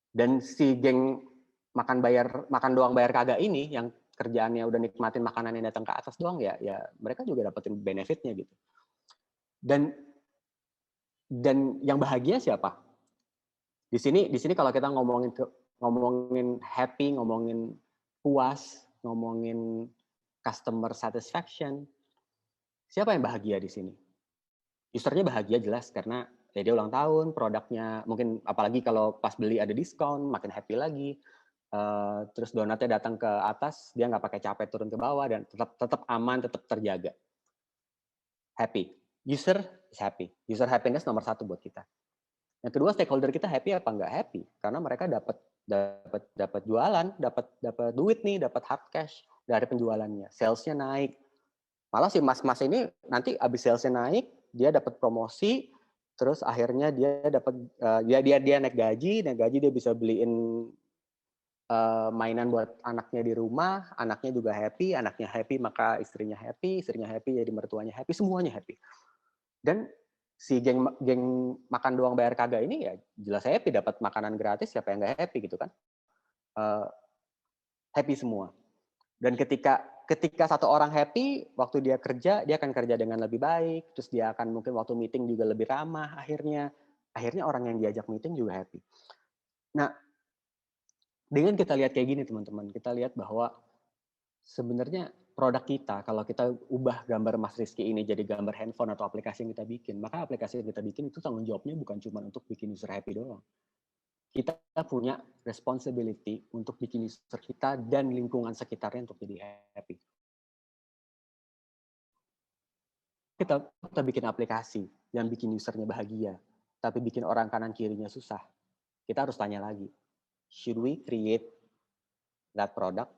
Dan si geng makan doang bayar kagak ini yang kerjaannya udah nikmatin makanan yang datang ke atas doang ya mereka juga dapetin benefitnya gitu. Dan yang bahagia siapa? Di sini kalau kita ngomongin happy, ngomongin puas, ngomongin customer satisfaction, siapa yang bahagia di sini? Usernya bahagia jelas karena dia ulang tahun, produknya mungkin apalagi kalau pas beli ada diskon, makin happy lagi. Terus donatnya datang ke atas, dia nggak pakai capek turun ke bawah dan tetap aman, tetap terjaga. Happy. User is happy. User happiness nomor 1 buat kita. Yang kedua, stakeholder kita happy apa nggak happy? Karena mereka dapat jualan, dapat duit nih, dapat hard cash dari penjualannya. Salesnya naik. Malah si mas-mas ini nanti abis salesnya naik, dia dapat promosi, terus akhirnya dia dapat dia naik gaji dia bisa beliin mainan buat anaknya di rumah, anaknya juga happy, anaknya happy maka istrinya happy jadi mertuanya happy, semuanya happy. Dan si geng makan doang bayar kagak ini ya jelas happy, dapat makanan gratis, siapa yang nggak happy gitu kan? Happy semua. Dan ketika satu orang happy, waktu dia kerja, dia akan kerja dengan lebih baik, terus dia akan mungkin waktu meeting juga lebih ramah, akhirnya orang yang diajak meeting juga happy. Nah, dengan kita lihat kayak gini teman-teman, kita lihat bahwa sebenarnya produk kita, kalau kita ubah gambar Mas Rizky ini jadi gambar handphone atau aplikasi yang kita bikin, maka aplikasi yang kita bikin itu tanggung jawabnya bukan cuma untuk bikin user happy doang. Kita punya responsibility untuk bikin user kita dan lingkungan sekitarnya untuk jadi happy. Kita bikin aplikasi yang bikin usernya bahagia, tapi bikin orang kanan kirinya susah. Kita harus tanya lagi, should we create that product?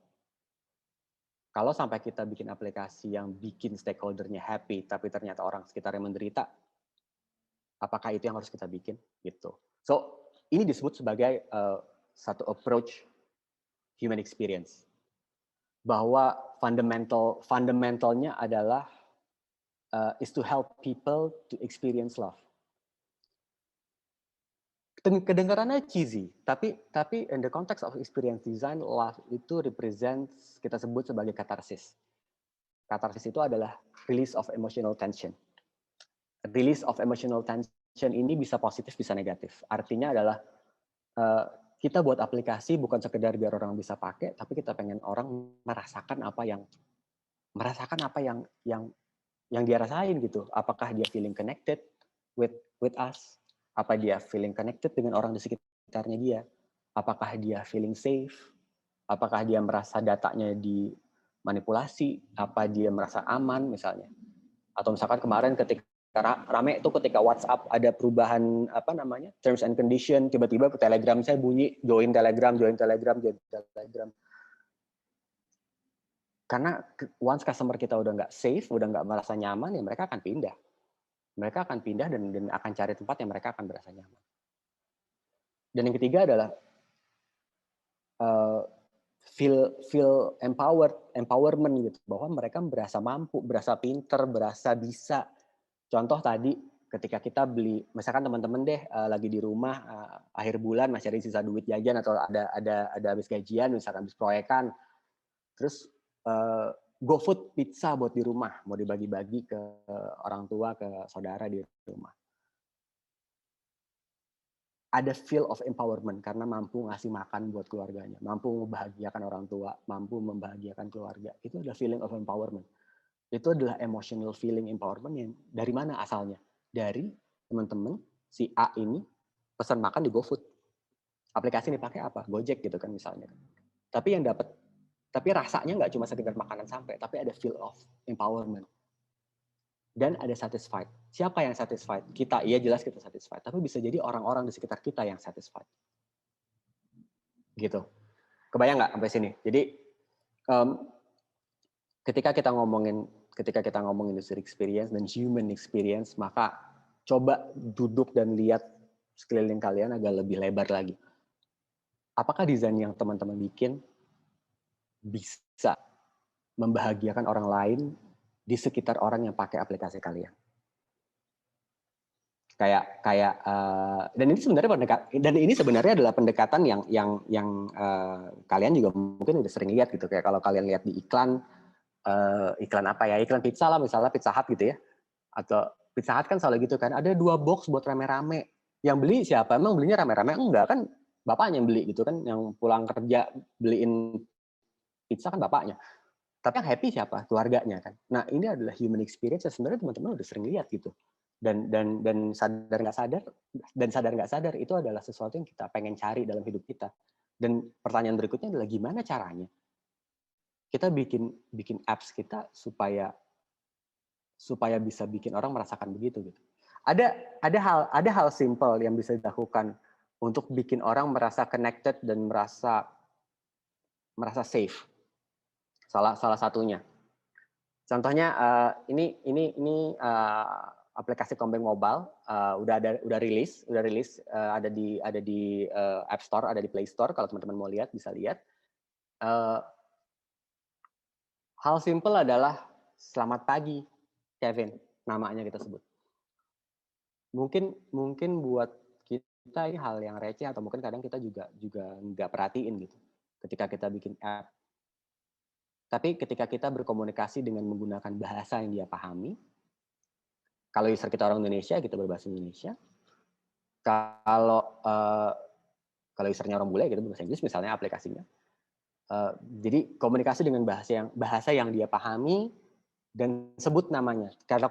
Kalau sampai kita bikin aplikasi yang bikin stakeholdernya happy, tapi ternyata orang sekitarnya menderita, apakah itu yang harus kita bikin? Gitu. So, ini disebut sebagai satu approach human experience. Bahwa fundamentalnya adalah is to help people to experience love. Kedengarannya cheesy, tapi in the context of experience design, love itu represents, kita sebut sebagai katarsis. Katarsis itu adalah release of emotional tension. Release of emotional tension ini bisa positif, bisa negatif. Artinya adalah kita buat aplikasi bukan sekedar biar orang bisa pakai, tapi kita pengen orang merasakan apa yang dia rasain gitu. Apakah dia feeling connected with us? Apa dia feeling connected dengan orang di sekitarnya dia? Apakah dia feeling safe? Apakah dia merasa datanya dimanipulasi? Apa dia merasa aman misalnya? Atau misalkan kemarin ketika rame itu ketika WhatsApp ada perubahan apa namanya terms and condition, tiba-tiba Telegram saya bunyi join Telegram. Karena once customer kita udah nggak safe, udah nggak merasa nyaman, ya mereka akan pindah. Mereka akan pindah dan akan cari tempat yang mereka akan merasa nyaman. Dan yang ketiga adalah feel empowerment gitu, bahwa mereka berasa mampu, berasa pinter, berasa bisa. Contoh tadi ketika kita beli, misalkan teman-teman deh lagi di rumah akhir bulan masih ada sisa duit jajan atau ada habis gajian, misalkan habis proyekan, terus GoFood pizza buat di rumah, mau dibagi-bagi ke orang tua, ke saudara di rumah. Ada feel of empowerment karena mampu ngasih makan buat keluarganya, mampu membahagiakan orang tua, mampu membahagiakan keluarga. Itu adalah feeling of empowerment. Itu adalah emotional feeling empowerment yang dari mana asalnya? Dari teman-teman si A ini pesan makan di GoFood. Aplikasi ini pakai apa? Gojek gitu kan misalnya. Tapi yang dapat, tapi rasanya nggak cuma sekedar makanan sampai, tapi ada feel of empowerment. Dan ada satisfied. Siapa yang satisfied? Kita, iya jelas kita satisfied. Tapi bisa jadi orang-orang di sekitar kita yang satisfied. Gitu. Kebayang nggak sampai sini? Jadi ketika kita ngomongin user experience dan human experience, maka coba duduk dan lihat sekeliling kalian agak lebih lebar lagi. Apakah desain yang teman-teman bikin bisa membahagiakan orang lain di sekitar orang yang pakai aplikasi kalian? Dan ini sebenarnya adalah pendekatan yang kalian juga mungkin udah sering lihat gitu. Kayak kalau kalian lihat di iklan apa ya, iklan pizza lah misalnya, Pizza Hut gitu ya, atau Pizza Hut kan selalu gitu kan, ada 2 box buat rame-rame. Yang beli siapa? Emang belinya rame-rame? Enggak kan, bapaknya yang beli gitu kan, yang pulang kerja beliin pizza kan bapaknya. Tapi yang happy siapa? Keluarganya kan. Nah ini adalah human experience yang sebenarnya teman-teman udah sering lihat gitu. Dan sadar nggak sadar itu adalah sesuatu yang kita pengen cari dalam hidup kita. Dan pertanyaan berikutnya adalah gimana caranya kita bikin apps kita supaya bisa bikin orang merasakan begitu gitu. Ada hal simple yang bisa dilakukan untuk bikin orang merasa connected dan merasa safe. Salah satunya. Contohnya ini aplikasi Kombank Mobile udah rilis ada di App Store, ada di Play Store, kalau teman-teman mau lihat bisa lihat. Hal simple adalah selamat pagi Kevin, namanya kita sebut. Mungkin buat kita ini hal yang receh atau mungkin kadang kita juga nggak perhatiin gitu ketika kita bikin app. Tapi ketika kita berkomunikasi dengan menggunakan bahasa yang dia pahami, kalau user kita orang Indonesia, kita berbahasa Indonesia. Kalau usernya orang bule, kita berbahasa Inggris misalnya aplikasinya. Jadi komunikasi dengan bahasa yang dia pahami dan sebut namanya. Kalau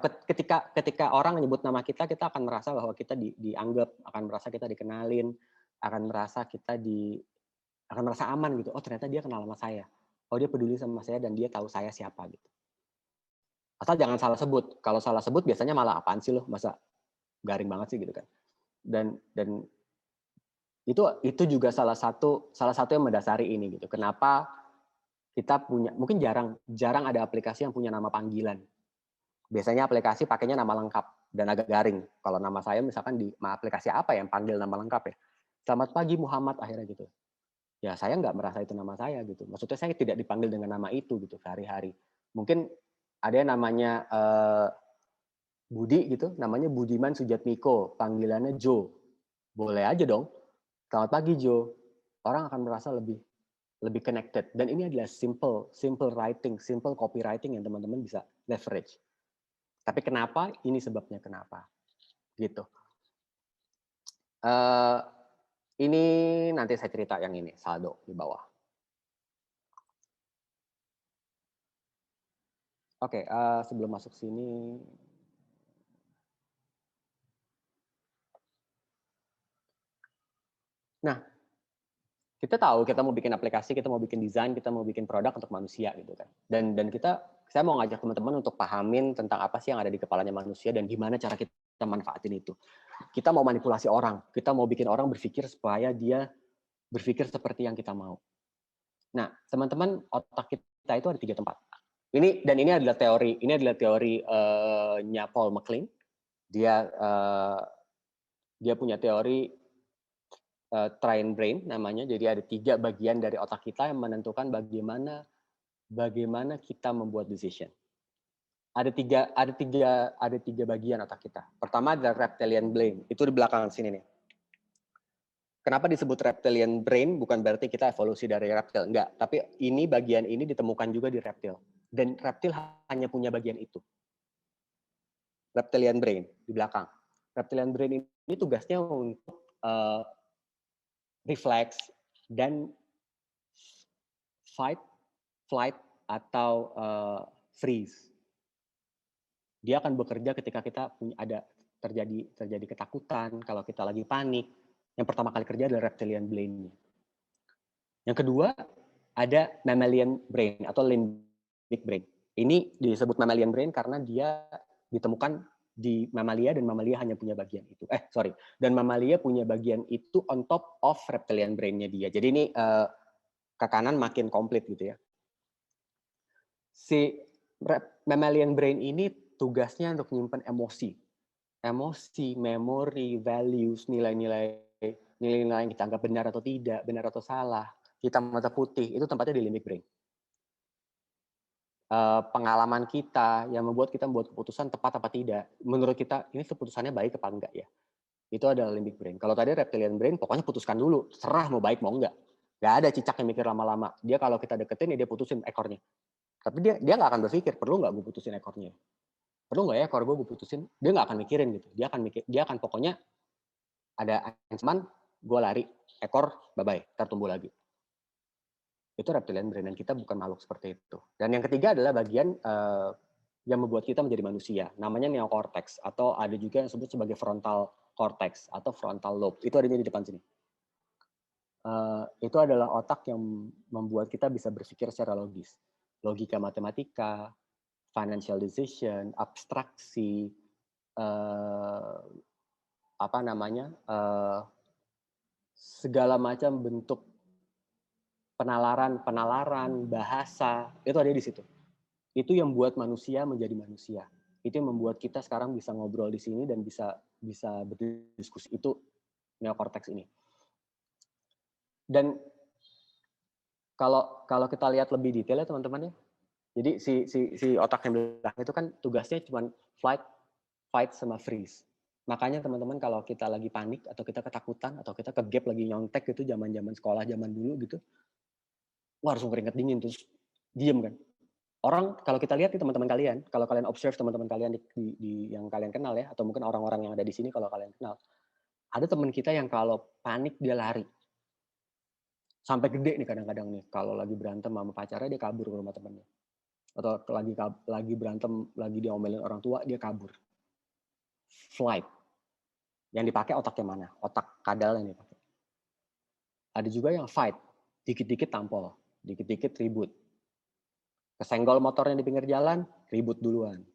ketika orang menyebut nama kita akan merasa bahwa kita dianggap, akan merasa kita dikenalin, akan merasa aman gitu. Oh ternyata dia kenal sama saya. Oh dia peduli sama saya dan dia tahu saya siapa gitu. Asal jangan salah sebut. Kalau salah sebut biasanya malah apaan sih lo, masa garing banget sih gitu kan. Dan itu juga salah satu yang mendasari ini gitu. Kenapa kita punya, mungkin jarang ada aplikasi yang punya nama panggilan. Biasanya aplikasi pakainya nama lengkap dan agak garing. Kalau nama saya misalkan di aplikasi apa yang panggil nama lengkap ya. Selamat pagi Muhammad akhirnya gitu. Ya saya nggak merasa itu nama saya gitu. Maksudnya saya tidak dipanggil dengan nama itu gitu sehari-hari. Mungkin ada yang namanya Budi gitu, namanya Budiman Sujatmiko, panggilannya Joe. Boleh aja dong. Selamat pagi Joe. Orang akan merasa lebih connected. Dan ini adalah simple writing, simple copywriting yang teman-teman bisa leverage. Tapi kenapa? Ini sebabnya kenapa. Gitu. Ini nanti saya cerita yang ini, saldo di bawah. Oke, sebelum masuk sini. Nah, Kita tahu kita mau bikin aplikasi, kita mau bikin desain, kita mau bikin produk untuk manusia gitu kan. Dan saya mau ngajak teman-teman untuk pahamin tentang apa sih yang ada di kepalanya manusia dan gimana cara kita manfaatin itu. Kita mau manipulasi orang, kita mau bikin orang berpikir supaya dia berpikir seperti yang kita mau. Nah, teman-teman, otak kita itu ada 3 tempat. Ini adalah teorinya Paul MacLean. Dia punya teori triune brain namanya. Jadi ada 3 bagian dari otak kita yang menentukan bagaimana kita membuat decision. Ada tiga bagian otak kita. Pertama adalah reptilian brain. Itu di belakang sini nih. Kenapa disebut reptilian brain? Bukan berarti kita evolusi dari reptil, enggak. Tapi bagian ini ditemukan juga di reptil. Dan reptil hanya punya bagian itu. Reptilian brain di belakang. Reptilian brain ini tugasnya untuk refleks dan fight, flight, atau freeze. Dia akan bekerja ketika kita terjadi ketakutan, kalau kita lagi panik. Yang pertama kali kerja adalah reptilian brain. Yang kedua ada mammalian brain atau limbic brain. Ini disebut mammalian brain karena dia ditemukan di mamalia dan mamalia hanya punya bagian itu. Dan mamalia punya bagian itu on top of reptilian brain-nya dia. Jadi ini ke kanan makin komplit gitu ya. Si mammalian brain ini tugasnya untuk menyimpan emosi, memori, values, nilai-nilai yang kita anggap benar atau tidak, benar atau salah, hitam atau putih, itu tempatnya di limbic brain. Pengalaman kita yang membuat kita membuat keputusan tepat apa tidak. Menurut kita ini keputusannya baik apa enggak ya. Itu adalah limbic brain. Kalau tadi reptilian brain pokoknya putuskan dulu, serah mau baik mau enggak. Nggak ada cicak yang mikir lama-lama. Dia kalau kita deketin ya dia putusin ekornya. Tapi dia nggak akan berpikir perlu nggak gue putusin ekornya. Perlu nggak ya ekor gue putusin? Dia nggak akan mikirin gitu. Dia akan pokoknya ada ancaman, gue lari, ekor bye-bye, tertumbuh lagi. Itu reptilian brain, dan kita bukan makhluk seperti itu. Dan yang ketiga adalah bagian yang membuat kita menjadi manusia, namanya neocortex, atau ada juga yang disebut sebagai frontal cortex atau frontal lobe. Itu adanya di depan sini. Itu adalah otak yang membuat kita bisa berpikir secara logis, logika matematika, financial decision, abstraksi, segala macam bentuk penalaran, bahasa, itu ada di situ. Itu yang membuat manusia menjadi manusia. Itu yang membuat kita sekarang bisa ngobrol di sini dan bisa berdiskusi. Itu neokorteks ini. Dan kalau kita lihat lebih detail ya teman-teman ya. Jadi si otak yang belakang itu kan tugasnya cuma flight, fight, sama freeze. Makanya teman-teman kalau kita lagi panik atau kita ketakutan atau kita kegap lagi nyontek gitu zaman sekolah zaman dulu gitu, wah langsung keringet dingin terus diem kan. Orang kalau kita lihat nih teman-teman kalian, kalau kalian observe teman-teman kalian di yang kalian kenal ya, atau mungkin orang-orang yang ada di sini kalau kalian kenal, ada teman kita yang kalau panik dia lari. Sampai gede nih kadang-kadang nih, kalau lagi berantem sama pacarnya dia kabur ke rumah temannya. Atau lagi berantem, lagi diomelin orang tua, dia kabur. Flight. Yang dipakai otaknya mana? Otak kadal yang dipakai. Ada juga yang fight. Dikit-dikit tampol. Dikit-dikit ribut. Kesenggol motornya di pinggir jalan, ribut duluan.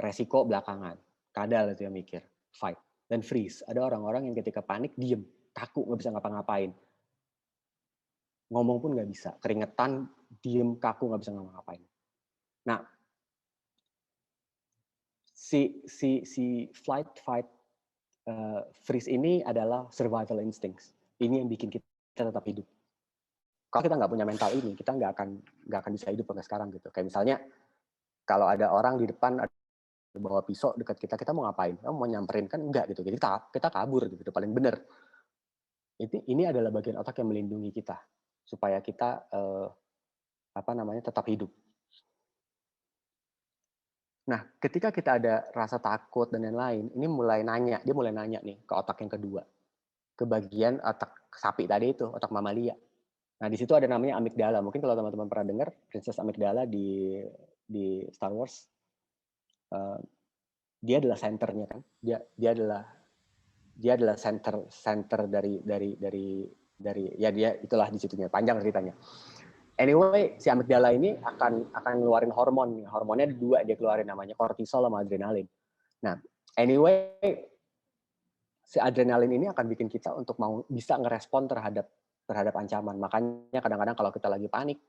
Resiko belakangan. Kadal itu yang mikir. Fight. Dan freeze. Ada orang-orang yang ketika panik, diem. Kaku, nggak bisa ngapa-ngapain. Ngomong pun nggak bisa. Keringetan, diem, kaku, nggak bisa ngapa-ngapain. Nah, si flight, fight, freeze ini adalah survival instincts. Ini yang bikin kita tetap hidup. Kalau kita nggak punya mental ini, kita nggak akan bisa hidup sampai sekarang gitu. Kayak misalnya, kalau ada orang di depan bawa pisau dekat kita mau ngapain? Kamu mau nyamperin kan enggak gitu. Jadi kita kabur gitu. Paling benar. Ini adalah bagian otak yang melindungi kita supaya kita tetap hidup. Nah, ketika kita ada rasa takut dan lain-lain, dia mulai nanya nih ke otak yang kedua, ke bagian otak sapi tadi itu, otak mamalia. Nah, di situ ada namanya amigdala. Mungkin kalau teman-teman pernah dengar Princess Amygdala di Star Wars, dia adalah senternya kan. Dia adalah dia adalah center dari ya dia itulah di situnya, panjang ceritanya. Anyway, si amigdala ini akan ngeluarin hormon. Hormonnya ada 2 dia keluarin, namanya kortisol sama adrenalin. Nah, anyway, si adrenalin ini akan bikin kita untuk mau bisa ngerespon terhadap ancaman. Makanya kadang-kadang kalau kita lagi panik,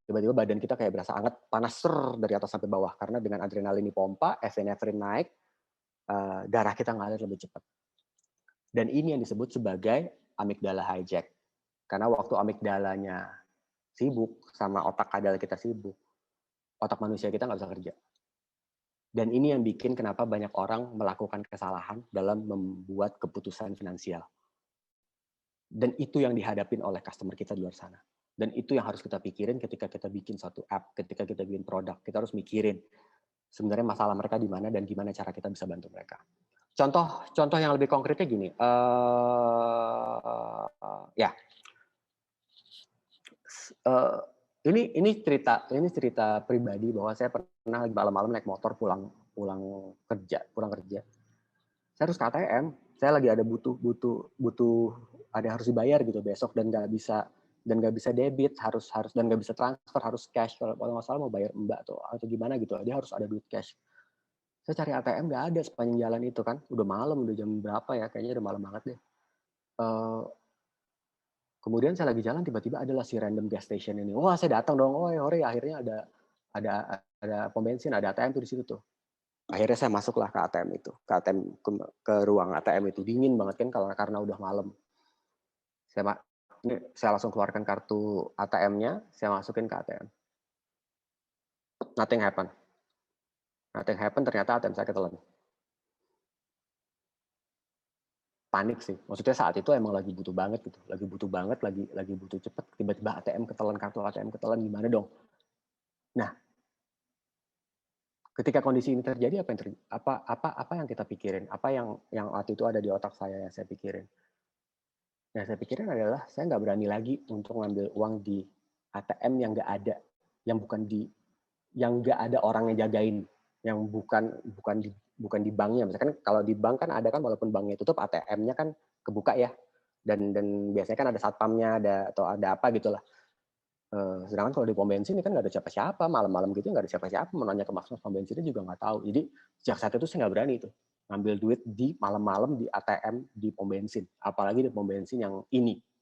tiba-tiba badan kita kayak berasa anget, panas dari atas sampai bawah. Karena dengan adrenalin dipompa, epinefrin naik, darah kita ngalir lebih cepat. Dan ini yang disebut sebagai amigdala hijack. Karena waktu amigdalanya sibuk sama otak kadal kita sibuk, otak manusia kita nggak bisa kerja. Dan ini yang bikin kenapa banyak orang melakukan kesalahan dalam membuat keputusan finansial. Dan itu yang dihadapin oleh customer kita di luar sana. Dan itu yang harus kita pikirin ketika kita bikin suatu app, ketika kita bikin produk. Kita harus mikirin sebenarnya masalah mereka di mana dan gimana cara kita bisa bantu mereka. Contoh yang lebih konkretnya gini. Ini cerita pribadi bahwa saya pernah lagi malam-malam naik motor pulang kerja. Saya harus ke ATM. Saya lagi ada butuh ada harus dibayar gitu besok dan nggak bisa debit, harus dan nggak bisa transfer, harus cash. Kalau nggak salah mau bayar mbak atau gimana gitu, dia harus ada duit cash. Saya cari ATM nggak ada sepanjang jalan itu kan, udah malam, udah jam berapa ya, kayaknya udah malam banget deh. Kemudian saya lagi jalan, tiba-tiba adalah si random gas station ini. Wah, saya datang dong. Oh, hore, akhirnya ada pom bensin, ada ATM tuh di situ tuh. Akhirnya saya masuklah ke ATM itu, ke ruang ATM itu. Dingin banget kan karena udah malam. Saya langsung keluarkan kartu ATM-nya, saya masukin ke ATM. Nothing happen. Ternyata ATM saya ketelan. Panik sih, maksudnya saat itu emang lagi butuh banget, lagi butuh cepet, tiba-tiba kartu ATM ketelan, gimana dong? Nah, ketika kondisi ini terjadi, apa yang kita pikirin, apa yang waktu itu ada di otak saya yang saya pikirin? Yang saya pikirin adalah saya nggak berani lagi untuk ngambil uang di ATM yang nggak ada, yang nggak ada orang yang jagain, yang bukan di banknya. Misalkan kalau di bank kan ada kan, walaupun banknya tutup, ATM-nya kan kebuka ya, dan biasanya kan ada satpamnya, atau ada apa gitulah. Sedangkan kalau di pom bensin ini kan nggak ada siapa-siapa, malam-malam gitu nggak ada siapa-siapa, mau nanya ke mas pom bensinnya juga nggak tahu. Jadi sejak saat itu saya nggak berani tuh ngambil duit di malam-malam di ATM di pom bensin, apalagi di pom bensin yang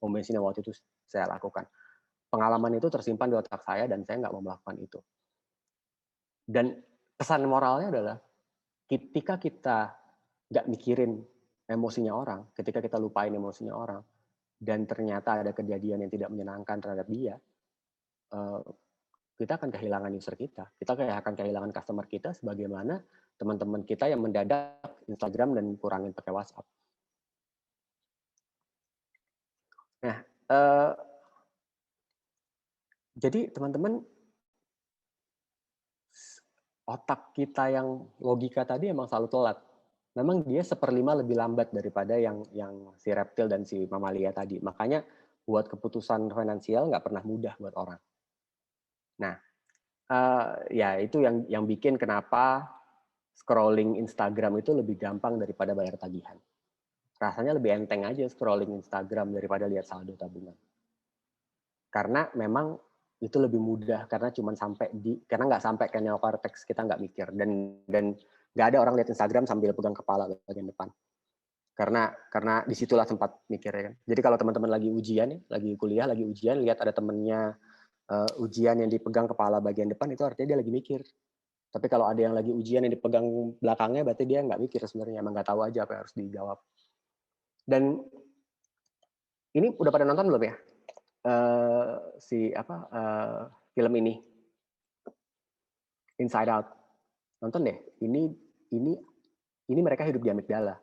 pom bensin yang waktu itu saya lakukan. Pengalaman itu tersimpan di otak saya dan saya nggak mau melakukan itu. Dan pesan moralnya adalah ketika kita nggak mikirin emosinya orang, ketika kita lupain emosinya orang, dan ternyata ada kejadian yang tidak menyenangkan terhadap dia, kita akan kehilangan user kita. Kita akan kehilangan customer kita, sebagaimana teman-teman kita yang mendadak Instagram dan kurangin pakai WhatsApp. Nah, jadi teman-teman, otak kita yang logika tadi emang selalu telat. Memang dia 1/5 lebih lambat daripada yang si reptil dan si mamalia tadi. Makanya buat keputusan finansial nggak pernah mudah buat orang. Nah, ya itu yang bikin kenapa scrolling Instagram itu lebih gampang daripada bayar tagihan. Rasanya lebih enteng aja scrolling Instagram daripada lihat saldo tabungan. Karena memang itu lebih mudah, karena karena nggak sampai ke neocortex, kita nggak mikir, dan nggak ada orang lihat Instagram sambil pegang kepala bagian depan. Karena disitulah tempat mikirnya kan. Jadi kalau teman-teman lagi ujian, lagi kuliah, lagi ujian, lihat ada temennya ujian yang dipegang kepala bagian depan, itu artinya dia lagi mikir. Tapi kalau ada yang lagi ujian yang dipegang belakangnya, berarti dia nggak mikir sebenarnya, emang nggak tahu aja apa yang harus dijawab. Dan ini udah pada nonton belum ya? Film ini Inside Out, nonton deh. Ini mereka hidup di amigdala,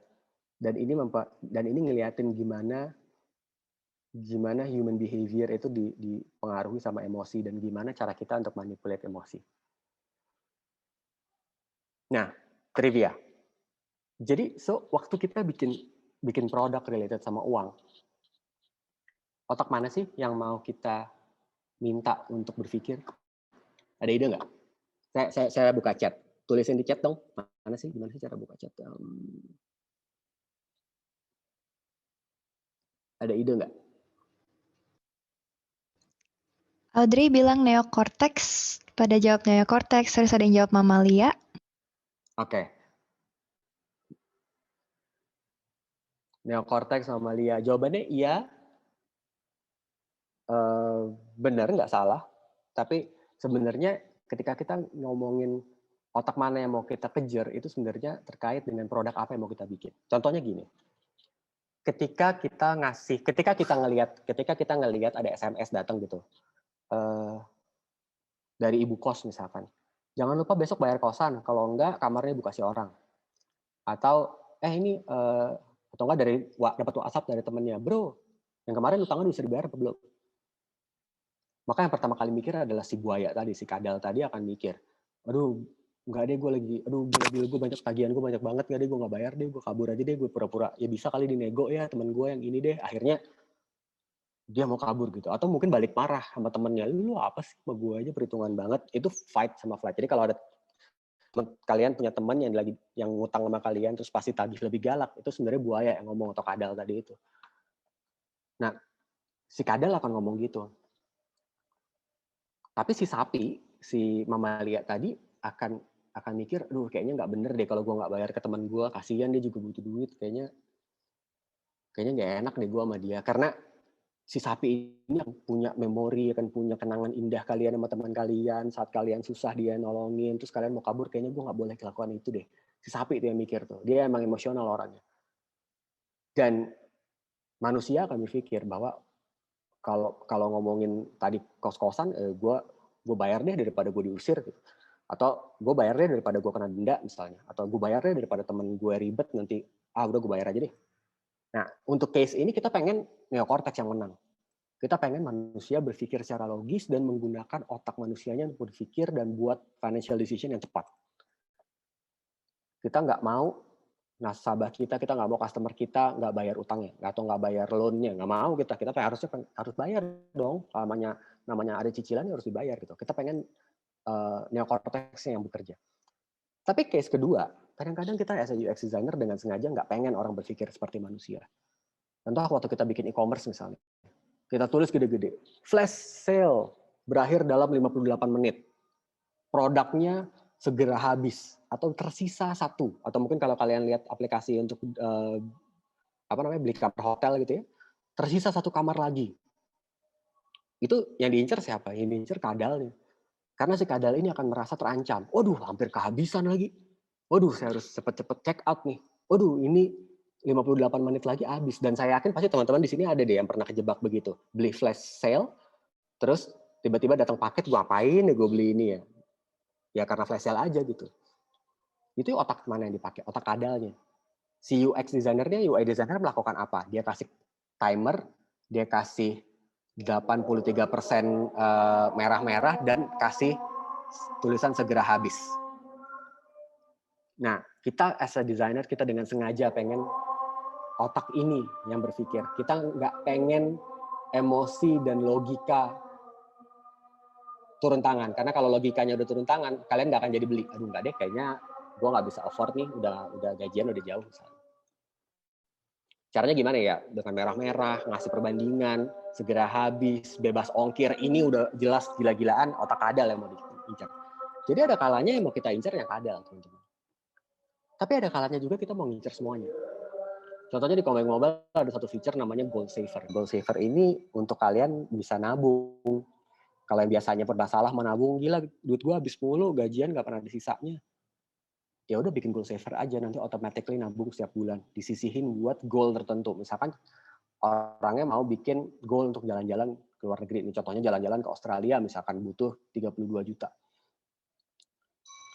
dan ini ngeliatin gimana human behavior itu dipengaruhi sama emosi, dan gimana cara kita untuk manipulate emosi. Nah, trivia. Jadi waktu kita bikin produk related sama uang, otak mana sih yang mau kita minta untuk berpikir? Ada ide nggak? Saya buka chat. Tulisin di chat dong. Gimana sih cara buka chat? Ada ide nggak?
Audrey bilang neocortex, pada jawab neocortex, terus ada yang jawab mamalia.
Oke. Neocortex mamalia. Jawabannya iya. Benar, nggak salah. Tapi sebenarnya ketika kita ngomongin otak mana yang mau kita kejar, itu sebenarnya terkait dengan produk apa yang mau kita bikin. Contohnya gini. Ketika kita ngelihat ada SMS datang gitu dari ibu kos misalkan, jangan lupa besok bayar kosan, kalau enggak kamarnya ibu kasih orang. Atau ini atau enggak dapat WhatsApp dari temennya, bro, yang kemarin utangan bisa dibayar apa belum? Maka yang pertama kali mikir adalah si buaya tadi, si kadal tadi akan mikir, aduh nggak deh gue banyak tagihan gue banyak banget, nggak deh gue nggak bayar deh, gue kabur aja deh, gue pura-pura ya bisa kali dinego ya temen gue yang ini deh. Akhirnya dia mau kabur gitu, atau mungkin balik marah sama temennya, lu apa sih sama gue aja, perhitungan banget. Itu fight sama flight. Jadi kalau ada kalian punya teman yang ngutang sama kalian terus pasti tagih lebih galak, itu sebenarnya buaya yang ngomong atau kadal tadi itu. Nah, si kadal akan ngomong gitu. Tapi si sapi, si mamalia tadi akan mikir, aduh kayaknya nggak bener deh kalau gue nggak bayar ke teman gue, kasihan dia juga butuh duit, kayaknya nggak enak deh gue sama dia. Karena si sapi ini punya memori, akan punya kenangan indah kalian sama teman kalian, saat kalian susah dia nolongin, terus kalian mau kabur, kayaknya gue nggak boleh lakukan itu deh. Si sapi itu yang mikir tuh, dia emang emosional orangnya. Dan manusia akan berpikir bahwa kalau ngomongin tadi kos-kosan, gue bayar deh daripada gue diusir gitu. Atau gue bayar deh daripada gue kena denda misalnya. Atau gue bayar deh daripada temen gue ribet nanti, udah gue bayar aja deh. Nah, untuk case ini kita pengen neocortex yang menang. Kita pengen manusia berpikir secara logis dan menggunakan otak manusianya untuk berpikir dan buat financial decision yang cepat. Kita nggak mau nasabah kita nggak mau customer kita nggak bayar utangnya, atau nggak bayar loan-nya, nggak mau kita harus bayar dong, namanya ada cicilan harus dibayar gitu. Kita pengen neocortex yang bekerja. Tapi case kedua, kadang-kadang kita as a UX designer dengan sengaja nggak pengen orang berpikir seperti manusia. Contoh waktu kita bikin e-commerce misalnya, kita tulis gede-gede, flash sale berakhir dalam 58 menit, produknya segera habis atau tersisa satu, atau mungkin kalau kalian lihat aplikasi untuk beli kamar hotel gitu ya, tersisa satu kamar lagi. Itu yang diincar siapa? Yang diincar kadalnya. Karena si kadal ini akan merasa terancam. Waduh, hampir kehabisan lagi. Waduh, saya harus cepet-cepet check out nih. Waduh, ini 58 menit lagi habis. Dan saya yakin pasti teman-teman di sini ada deh yang pernah kejebak begitu. Beli flash sale, terus tiba-tiba datang paket, gue apain ya gue beli ini ya? Ya karena flash sale aja gitu. Itu otak mana yang dipakai? Otak kadalnya. Si UX designer-nya, UI designer melakukan apa? Dia kasih timer, dia kasih 83% merah-merah dan kasih tulisan segera habis. Nah, kita as a designer, kita dengan sengaja pengen otak ini yang berpikir. Kita nggak pengen emosi dan logika turun tangan. Karena kalau logikanya udah turun tangan, kalian nggak akan jadi beli. Aduh, nggak deh, kayaknya gue nggak bisa afford nih, udah gajian udah jauh misalnya. Caranya gimana ya? Dengan merah-merah, ngasih perbandingan, segera habis, bebas ongkir. Ini udah jelas gila-gilaan otak kadal yang mau diincar. Jadi ada kalanya yang mau kita incar yang kadal, teman-teman. Tapi ada kalanya juga kita mau ngincar semuanya. Contohnya di Komeng Mobile ada satu feature namanya Goal Saver. Goal Saver ini untuk kalian bisa nabung. Kalau yang biasanya bermasalah menabung, gila duit gue habis mulu, gajian gak pernah ada sisanya. Ya udah bikin goal saver aja, nanti automatically nabung setiap bulan, disisihin buat goal tertentu. Misalkan orangnya mau bikin goal untuk jalan-jalan ke luar negeri, ini contohnya jalan-jalan ke Australia, misalkan butuh 32 juta.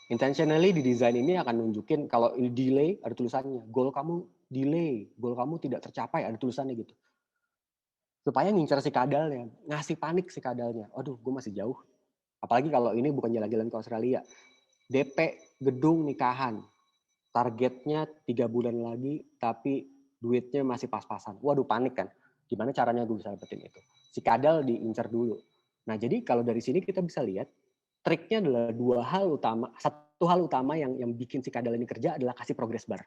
Intentionally di desain ini akan nunjukin kalau ini delay ada tulisannya, goal kamu delay, goal kamu tidak tercapai, ada tulisannya gitu. Supaya ngincar si kadalnya, ngasih panik si kadalnya. Aduh, gue masih jauh. Apalagi kalau ini bukan jalan-jalan ke Australia. DP gedung nikahan, targetnya 3 bulan lagi, tapi duitnya masih pas-pasan. Waduh, panik kan. Gimana caranya gue bisa dapetin itu? Si kadal diincar dulu. Nah, jadi kalau dari sini kita bisa lihat, triknya adalah satu hal utama yang bikin si kadal ini kerja adalah kasih progress bar.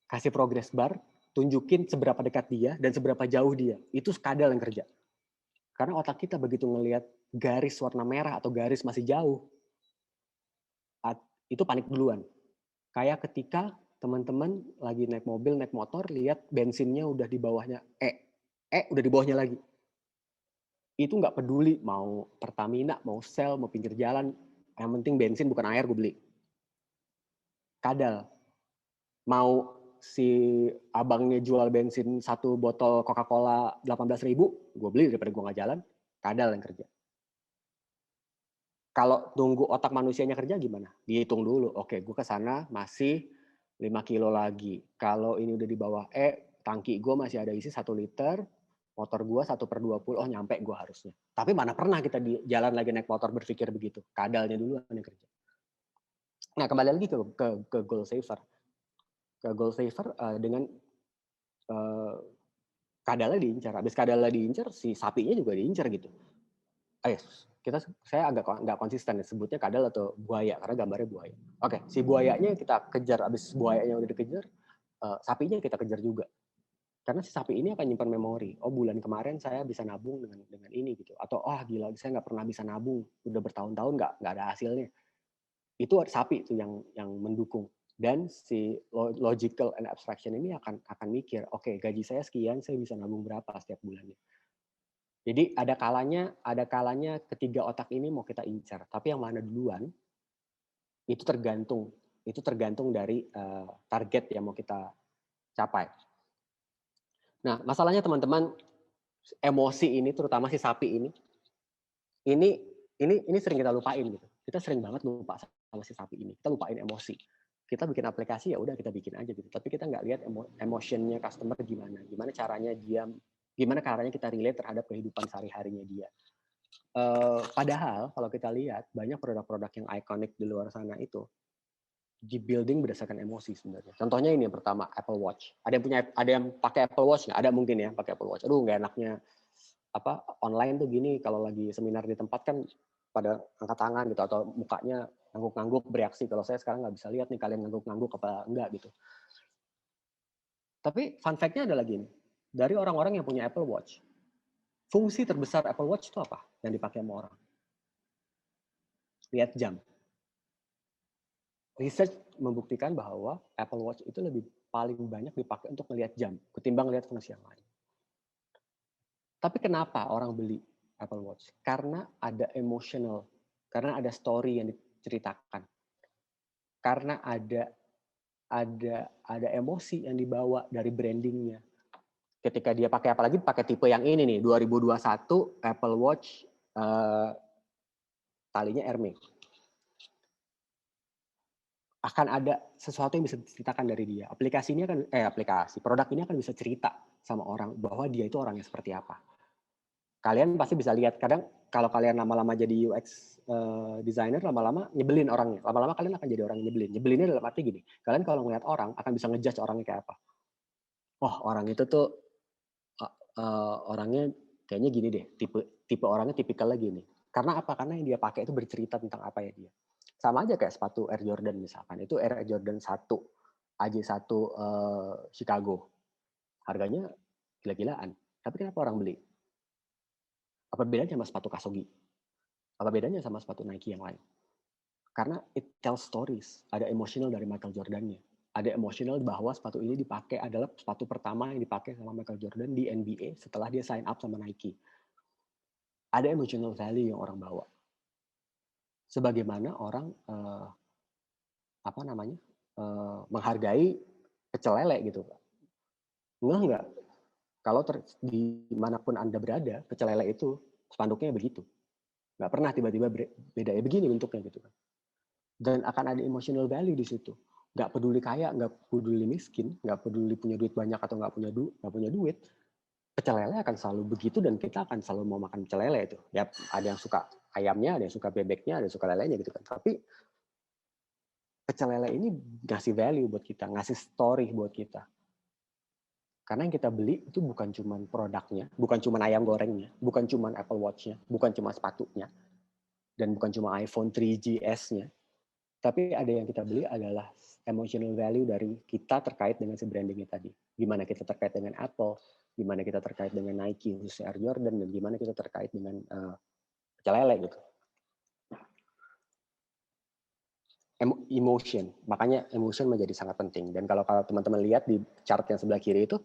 Kasih progress bar, tunjukin seberapa dekat dia dan seberapa jauh dia. Itu kadal yang kerja. Karena otak kita begitu ngelihat garis warna merah atau garis masih jauh, itu panik duluan. Kayak ketika teman-teman lagi naik mobil, naik motor, lihat bensinnya udah di bawahnya udah di bawahnya lagi. Itu nggak peduli mau Pertamina, mau Shell, mau pinggir jalan, yang penting bensin bukan air gue beli. Kadal. Mau si abangnya jual bensin 1 botol Coca-Cola 18.000, gue beli daripada gue nggak jalan, kadal yang kerja. Kalau tunggu otak manusianya kerja gimana? Dihitung dulu. Oke, gue ke sana masih 5 kilo lagi. Kalau ini udah di bawah tangki gue masih ada isi 1 liter, motor gue 1/20, nyampe gue harusnya. Tapi mana pernah kita di jalan lagi naik motor berpikir begitu. Kadalnya dulu yang kerja. Nah, kembali lagi ke goal saver. Ke goal saver dengan kadalnya diincar. Habis kadalnya diincar, si sapinya juga diincar gitu. Saya agak nggak konsisten ya, sebutnya kadal atau buaya karena gambarnya buaya. Oke, si buayanya kita kejar, abis buayanya udah dikejar, sapinya kita kejar juga. Karena si sapi ini akan nyimpan memori. Oh, bulan kemarin saya bisa nabung dengan ini gitu. Atau gila saya nggak pernah bisa nabung, udah bertahun-tahun nggak ada hasilnya. Itu sapi itu yang mendukung. Dan si logical and abstraction ini akan mikir, oke, gaji saya sekian, saya bisa nabung berapa setiap bulannya. Jadi ada kalanya ketiga otak ini mau kita incar, tapi yang mana duluan itu tergantung dari target yang mau kita capai. Nah, masalahnya teman-teman, emosi ini terutama si sapi ini sering kita lupain gitu. Kita sering banget lupa sama si sapi ini. Kita lupain emosi. Kita bikin aplikasi ya udah kita bikin aja gitu. Tapi kita nggak lihat emotionnya customer gimana caranya dia. Gimana caranya kita relate terhadap kehidupan sehari-harinya dia. Padahal kalau kita lihat banyak produk-produk yang ikonik di luar sana itu di building berdasarkan emosi sebenarnya. Contohnya ini yang pertama, Apple Watch. Ada yang pakai Apple Watch nggak? Ada mungkin ya pakai Apple Watch. Aduh nggak enaknya online tuh gini kalau lagi seminar di tempat kan pada angkat tangan gitu atau mukanya ngangguk-ngangguk bereaksi. Kalau saya sekarang nggak bisa lihat nih kalian ngangguk-ngangguk apa enggak gitu. Tapi fun fact-nya ada lagi nih. Dari orang-orang yang punya Apple Watch, fungsi terbesar Apple Watch itu apa yang dipakai sama orang? Lihat jam. Research membuktikan bahwa Apple Watch itu paling banyak dipakai untuk melihat jam, ketimbang lihat fungsi yang lain. Tapi kenapa orang beli Apple Watch? Karena ada emotional, karena ada story yang diceritakan, karena ada emosi yang dibawa dari brandingnya. Ketika dia pakai, apalagi pakai tipe yang ini nih, 2021 Apple Watch talinya Hermes. Akan ada sesuatu yang bisa diceritakan dari dia. Produk ini akan bisa cerita sama orang bahwa dia itu orangnya seperti apa. Kalian pasti bisa lihat, kadang kalau kalian lama-lama jadi UX designer, lama-lama nyebelin orangnya. Lama-lama kalian akan jadi orang yang nyebelin. Nyebelinnya dalam arti gini, kalian kalau ngeliat orang akan bisa ngejudge orangnya kayak apa. Orang itu tuh orangnya kayaknya gini deh, tipe orangnya tipikalnya gini. Karena apa? Karena yang dia pakai itu bercerita tentang apa ya dia. Sama aja kayak sepatu Air Jordan misalkan. Itu Air Jordan 1, AJ1 Chicago. Harganya gila-gilaan. Tapi kenapa orang beli? Apa bedanya sama sepatu Kasugi? Apa bedanya sama sepatu Nike yang lain? Karena it tells stories. Ada emotional dari Michael Jordan-nya. Ada emotional bahwa sepatu ini adalah sepatu pertama yang dipakai sama Michael Jordan di NBA setelah dia sign up sama Nike. Ada emotional value yang orang bawa. Sebagaimana orang menghargai pecel lele gitu. Enggak. Kalau dimanapun Anda berada, pecel lele itu spanduknya begitu. Nggak pernah tiba-tiba beda begini bentuknya gitu kan. Dan akan ada emotional value di situ. Nggak peduli kaya, nggak peduli miskin, nggak peduli punya duit banyak atau nggak punya duit, pecel lele akan selalu begitu dan kita akan selalu mau makan pecel lele itu. Ya, ada yang suka ayamnya, ada yang suka bebeknya, ada yang suka lelenya gitu kan. Tapi pecel lele ini ngasih value buat kita, ngasih story buat kita. Karena yang kita beli itu bukan cuma produknya, bukan cuma ayam gorengnya, bukan cuma Apple Watch-nya, bukan cuma sepatunya, dan bukan cuma iPhone 3GS-nya. Tapi ada yang kita beli adalah emotional value dari kita terkait dengan si brandingnya tadi. Gimana kita terkait dengan Apple, gimana kita terkait dengan Nike, khususnya Air Jordan, dan gimana kita terkait dengan pecel lele gitu. Emotion, makanya emotion menjadi sangat penting. Dan kalau teman-teman lihat di chart yang sebelah kiri itu,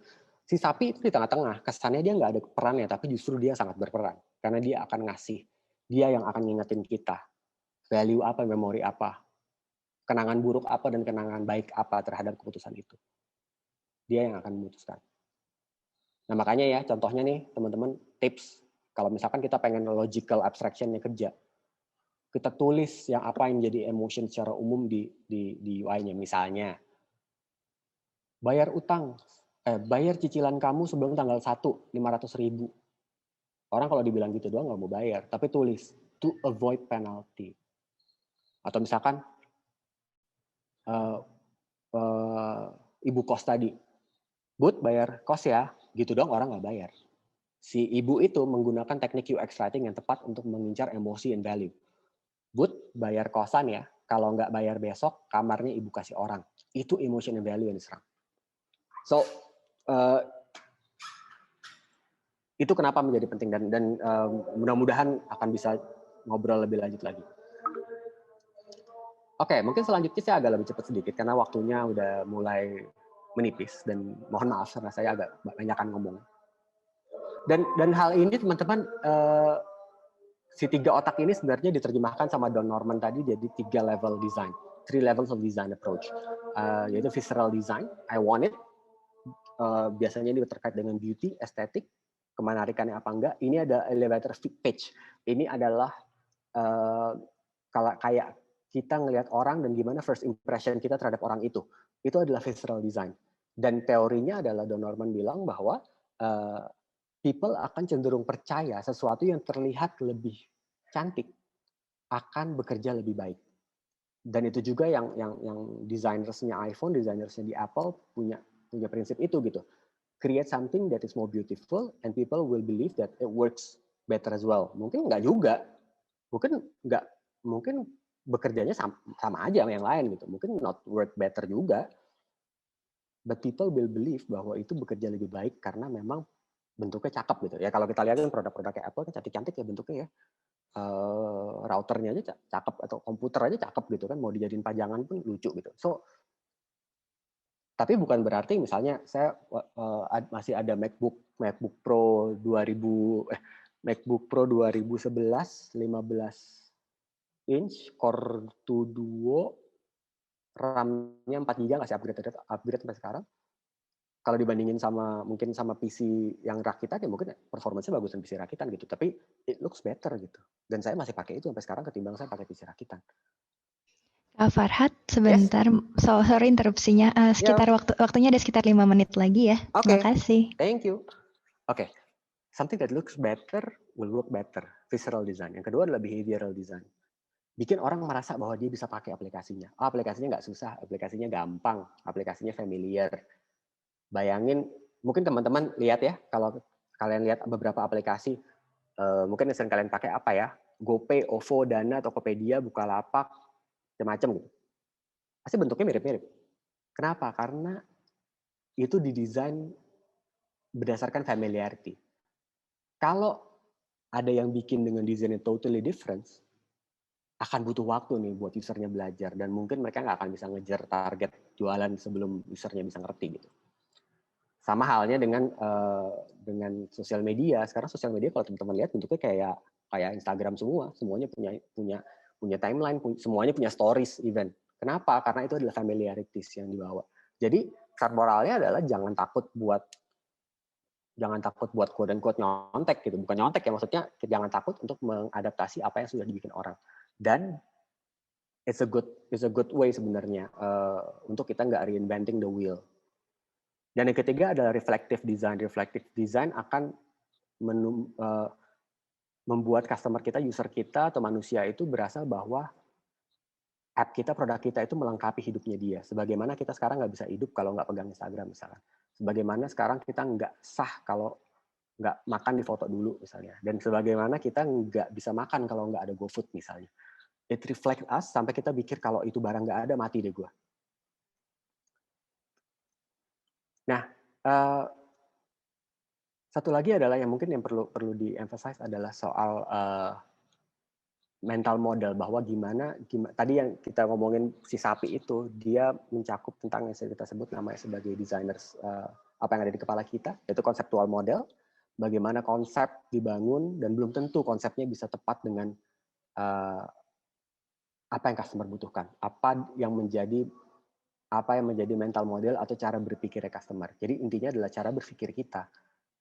si sapi itu di tengah-tengah, kesannya dia nggak ada perannya, tapi justru dia sangat berperan. Karena dia akan ngasih, dia yang akan ngingetin kita, value apa, memori apa, kenangan buruk apa, dan kenangan baik apa terhadap keputusan itu. Dia yang akan memutuskan. Nah makanya ya, contohnya nih teman-teman, tips, kalau misalkan kita pengen logical abstraction-nya kerja, kita tulis yang apa yang menjadi emotion secara umum di UI-nya. Misalnya, bayar cicilan kamu sebelum tanggal 1, 500.000. Orang kalau dibilang gitu doang nggak mau bayar, tapi tulis, to avoid penalty. Atau misalkan, ibu kos tadi, Bud bayar kos ya, gitu doang orang nggak bayar. Si ibu itu menggunakan teknik UX writing yang tepat untuk mengincar emosi and value. Bud, bayar kosan ya. Kalau nggak bayar besok, kamarnya ibu kasih orang. Itu emotion and value yang diserang. So, itu kenapa menjadi penting. Dan mudah-mudahan akan bisa ngobrol lebih lanjut lagi. Oke, mungkin selanjutnya saya agak lebih cepat sedikit, karena waktunya udah mulai menipis. Dan mohon maaf, karena saya agak banyakan ngomong. Dan hal ini teman-teman, si 3 otak ini sebenarnya diterjemahkan sama Don Norman tadi jadi 3 level design, 3 levels of design approach, yaitu visceral design, I want it, biasanya ini terkait dengan beauty, estetik, kemenarikannya apa enggak. Ini ada elevator pitch, ini adalah kalau kayak kita ngelihat orang dan gimana first impression kita terhadap orang itu adalah visceral design. Dan teorinya adalah Don Norman bilang bahwa people akan cenderung percaya sesuatu yang terlihat lebih cantik akan bekerja lebih baik. Dan itu juga yang desainersnya iPhone, desainersnya di Apple punya prinsip itu gitu. Create something that is more beautiful and people will believe that it works better as well. Mungkin enggak juga. Mungkin bekerjanya sama aja sama yang lain gitu. Mungkin not work better juga. But people will believe bahwa itu bekerja lebih baik karena memang bentuknya cakep gitu ya. Kalau kita lihat kan produk-produk kayak Apple kan cantik-cantik ya bentuknya ya. Routernya aja cakep atau komputer aja cakep gitu kan, mau dijadiin pajangan pun lucu gitu. So, tapi bukan berarti misalnya saya masih ada MacBook Pro 2011 15 inch Core 2 Duo, RAM-nya 4 GB nggak sih upgrade sampai sekarang. Kalau dibandingin mungkin sama PC yang rakitan ya mungkin performanya bagusan PC rakitan gitu, tapi it looks better gitu. Dan saya masih pakai itu sampai sekarang ketimbang saya pakai PC rakitan.
Kak Farhad, sebentar, yes. Sorry interupsinya. Sekitar waktunya ada sekitar 5 menit lagi ya.
Okay.
Terima kasih.
Thank you. Oke. Something that looks better will work better. Visceral design. Yang kedua adalah behavioral design. Bikin orang merasa bahwa dia bisa pakai aplikasinya. Aplikasinya nggak susah, aplikasinya gampang, aplikasinya familiar. Bayangin, mungkin teman-teman lihat ya, kalau kalian lihat beberapa aplikasi, mungkin yang sering kalian pakai apa ya, GoPay, OVO, Dana, Tokopedia, Bukalapak, macam-macam gitu. Pasti bentuknya mirip-mirip. Kenapa? Karena itu didesain berdasarkan familiarity. Kalau ada yang bikin dengan desainnya totally different, akan butuh waktu nih buat usernya belajar, dan mungkin mereka nggak akan bisa ngejar target jualan sebelum usernya bisa ngerti gitu. Sama halnya dengan sosial media. Sekarang sosial media kalau teman-teman lihat bentuknya kayak Instagram semua. Semuanya punya timeline, semuanya punya stories even. Kenapa? Karena itu adalah familiarities yang dibawa. Jadi pesan moralnya adalah jangan takut buat quote and quote nyontek gitu. Bukan nyontek ya, maksudnya jangan takut untuk mengadaptasi apa yang sudah dibikin orang. Dan it's a good way sebenarnya untuk kita nggak reinventing the wheel. Dan yang ketiga adalah reflective design. Reflective design akan membuat customer kita, user kita, atau manusia itu berasa bahwa app kita, produk kita itu melengkapi hidupnya dia. Sebagaimana kita sekarang nggak bisa hidup kalau nggak pegang Instagram misalnya. Sebagaimana sekarang kita nggak sah kalau nggak makan di foto dulu misalnya. Dan sebagaimana kita nggak bisa makan kalau nggak ada GoFood misalnya. it reflect us sampai kita pikir kalau itu barang nggak ada, mati deh gue. Nah, satu lagi adalah yang mungkin yang perlu di-emphasize adalah soal mental model, bahwa gimana tadi yang kita ngomongin si sapi itu, dia mencakup tentang yang kita sebut namanya sebagai designers, apa yang ada di kepala kita, yaitu konseptual model, bagaimana konsep dibangun dan belum tentu konsepnya bisa tepat dengan apa yang customer butuhkan, apa yang menjadi mental model atau cara berpikirnya customer. Jadi intinya adalah cara berpikir kita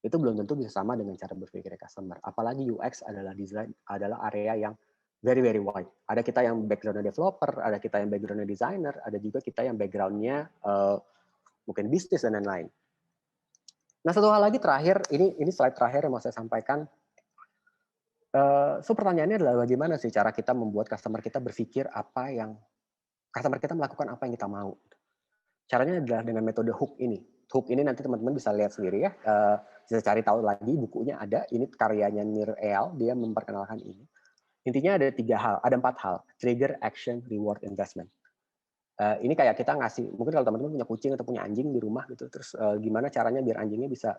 itu belum tentu bisa sama dengan cara berpikirnya customer. Apalagi UX adalah design, adalah area yang very very wide. Ada kita yang background-nya developer, ada kita yang background-nya designer, ada juga kita yang background-nya mungkin bisnis dan lain-lain. Nah, satu hal lagi terakhir, ini slide terakhir yang mau saya sampaikan. So pertanyaannya adalah bagaimana sih cara kita membuat customer kita berpikir apa yang customer kita melakukan apa yang kita mau. Caranya adalah dengan metode hook ini. Hook ini nanti teman-teman bisa lihat sendiri ya. Bisa cari tahu lagi, bukunya ada. Ini karyanya Nir Eyal, dia memperkenalkan ini. Intinya ada 3 hal, ada 4 hal. Trigger, action, reward, investment. Ini kayak kita ngasih, mungkin kalau teman-teman punya kucing atau punya anjing di rumah gitu, terus gimana caranya biar anjingnya bisa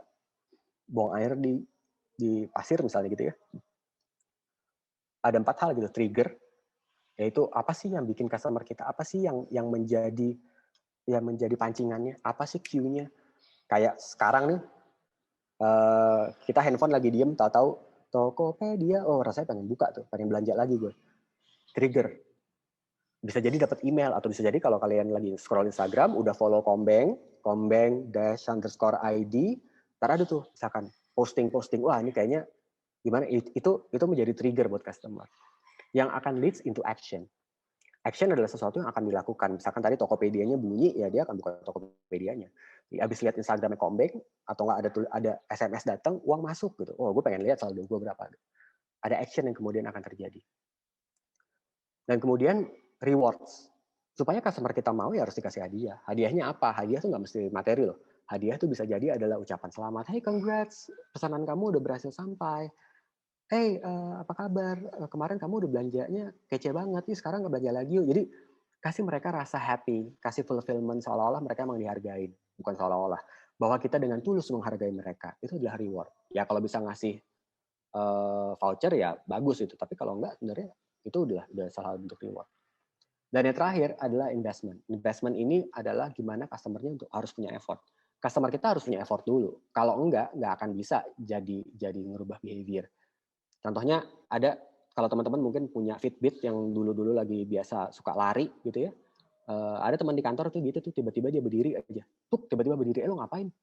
buang air di pasir misalnya gitu ya. Ada 4 hal gitu, trigger, yaitu apa sih yang bikin customer kita, apa sih yang menjadi pancingannya, apa sih cue-nya. Kayak sekarang nih, kita handphone lagi diem, tahu-tahu Tokopedia, oh rasanya pengen buka tuh, pengen belanja lagi gue. Trigger. Bisa jadi dapat email, atau bisa jadi kalau kalian lagi scroll Instagram, udah follow Kombeng _ID, ntar ada tuh misalkan posting, wah ini kayaknya gimana, itu menjadi trigger buat customer. Yang akan leads into action. Action adalah sesuatu yang akan dilakukan. Misalkan tadi Tokopedia-nya bunyi, ya dia akan buka Tokopedia-nya. Habis lihat Instagramnya Kombeng, atau nggak ada SMS datang, uang masuk gitu. Oh, gue pengen lihat saldo gue berapa. Ada action yang kemudian akan terjadi. Dan kemudian rewards. Supaya customer kita mau, ya harus dikasih hadiah. Hadiahnya apa? Hadiah tuh nggak mesti materi loh. Hadiah tuh bisa jadi adalah ucapan selamat. Hey, congrats, pesanan kamu udah berhasil sampai. Hey, apa kabar? Kemarin kamu udah belanjanya kece banget, nih sekarang nggak belanja lagi yuk. Jadi kasih mereka rasa happy, kasih fulfillment seolah-olah mereka emang dihargain. Bukan seolah-olah. Bahwa kita dengan tulus menghargai mereka. Itu adalah reward. Ya kalau bisa ngasih voucher ya bagus itu. Tapi kalau enggak sebenarnya itu udah salah bentuk reward. Dan yang terakhir adalah investment. Investment ini adalah gimana customer-nya harus punya effort. Customer kita harus punya effort dulu. Kalau enggak akan bisa jadi ngerubah behavior. Contohnya ada, kalau teman-teman mungkin punya Fitbit yang dulu-dulu lagi biasa suka lari gitu ya. Ada teman di kantor tuh gitu tuh, tiba-tiba dia berdiri aja. Tiba-tiba berdiri, lo ngapain?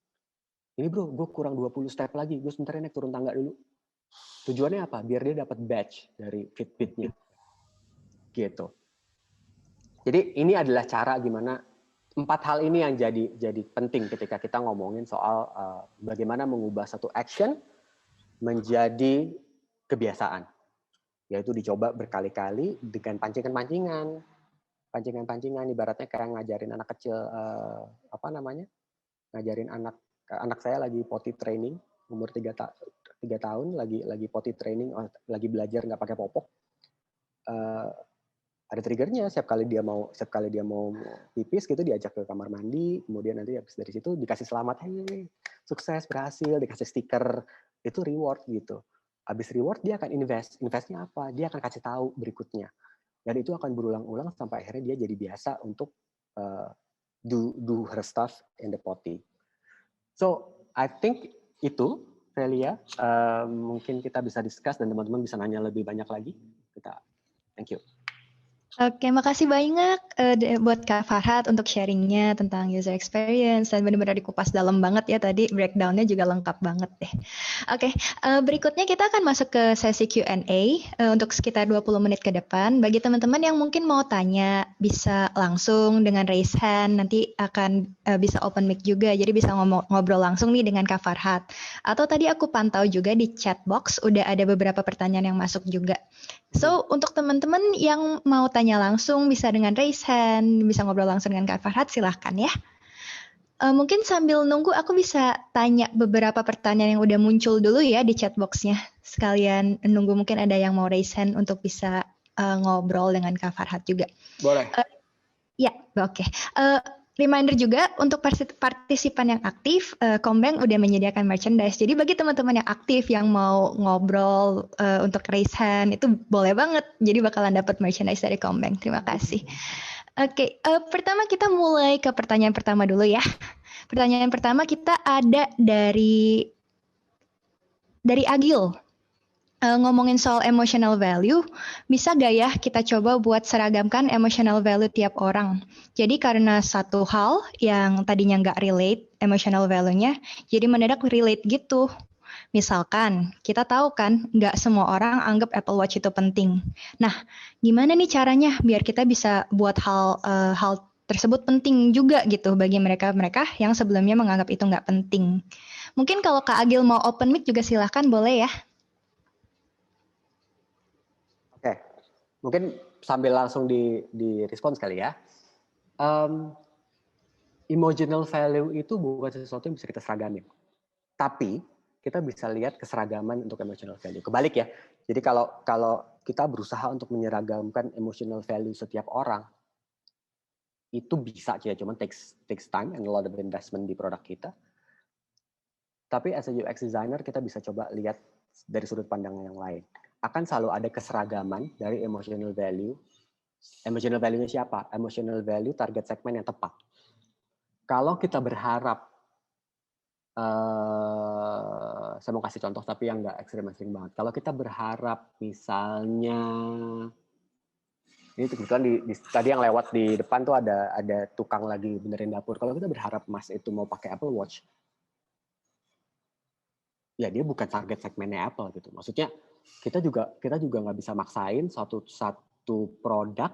Ini bro, gue kurang 20 step lagi, gue sebentar naik turun tangga dulu. Tujuannya apa? Biar dia dapat badge dari Fitbit-nya. Gitu. Jadi ini adalah cara gimana 4 hal ini yang jadi penting ketika kita ngomongin soal bagaimana mengubah satu action menjadi kebiasaan, yaitu dicoba berkali-kali dengan pancingan-pancingan, ibaratnya kayak ngajarin anak kecil, ngajarin anak saya lagi potty training, umur 3 tahun, lagi potty training, lagi belajar nggak pakai popok, ada triggernya, setiap kali dia mau pipis gitu diajak ke kamar mandi, kemudian nanti habis dari situ dikasih selamat, hey, sukses, berhasil, dikasih stiker, itu reward gitu. Habis reward dia akan investnya apa? Dia akan kasih tahu berikutnya. Dan itu akan berulang-ulang sampai akhirnya dia jadi biasa untuk do her stuff in the potty. So I think itu, Velia, mungkin kita bisa discuss dan teman-teman bisa nanya lebih banyak lagi. Thank you.
Oke, makasih banyak buat Kak Farhad untuk sharingnya tentang user experience dan benar-benar dikupas dalam banget ya tadi, breakdown-nya juga lengkap banget deh. Oke, berikutnya kita akan masuk ke sesi Q&A untuk sekitar 20 menit ke depan. Bagi teman-teman yang mungkin mau tanya, bisa langsung dengan raise hand, nanti akan bisa open mic juga, jadi bisa ngobrol langsung nih dengan Kak Farhad. Atau tadi aku pantau juga di chat box, udah ada beberapa pertanyaan yang masuk juga. So, untuk teman-teman yang mau tanya langsung, bisa dengan raise hand, bisa ngobrol langsung dengan Kak Farhad, silahkan ya. Mungkin sambil nunggu, aku bisa tanya beberapa pertanyaan yang udah muncul dulu ya di chat box-nya. Sekalian nunggu mungkin ada yang mau raise hand untuk bisa ngobrol dengan Kak Farhad juga.
Boleh.
Ya, oke. Reminder juga untuk partisipan yang aktif, Combank udah menyediakan merchandise. Jadi bagi teman-teman yang aktif yang mau ngobrol untuk raise hand itu boleh banget. Jadi bakalan dapat merchandise dari Combank. Terima kasih. Oke, pertama kita mulai ke pertanyaan pertama dulu ya. Pertanyaan pertama kita ada dari Agil. Ngomongin soal emotional value, bisa gak ya kita coba buat seragamkan emotional value tiap orang? Jadi karena satu hal yang tadinya nggak relate emotional value-nya, jadi mendadak relate gitu. Misalkan, kita tahu kan nggak semua orang anggap Apple Watch itu penting. Nah, gimana nih caranya biar kita bisa buat hal tersebut penting juga gitu bagi mereka yang sebelumnya menganggap itu nggak penting. Mungkin kalau Kak Agil mau open mic juga silahkan, boleh ya?
Oke, mungkin sambil langsung di respons kali ya. Emotional value itu bukan sesuatu yang bisa kita seragamin. Tapi kita bisa lihat keseragaman untuk emotional value. Kebalik ya. Jadi kalau kita berusaha untuk menyeragamkan emotional value setiap orang, itu bisa ya, cuman takes time and a lot of investment di produk kita. Tapi as a UX designer kita bisa coba lihat dari sudut pandang yang lain. Akan selalu ada keseragaman dari emotional value. Emotional value-nya siapa? Emotional value target segmen yang tepat. Kalau kita berharap, saya mau kasih contoh tapi yang nggak ekstrim banget. Kalau kita berharap misalnya, ini kebetulan tadi yang lewat di depan tuh ada tukang lagi benerin dapur. Kalau kita berharap Mas itu mau pakai Apple Watch, ya dia bukan target segmennya Apple gitu. Maksudnya kita juga nggak bisa maksain satu produk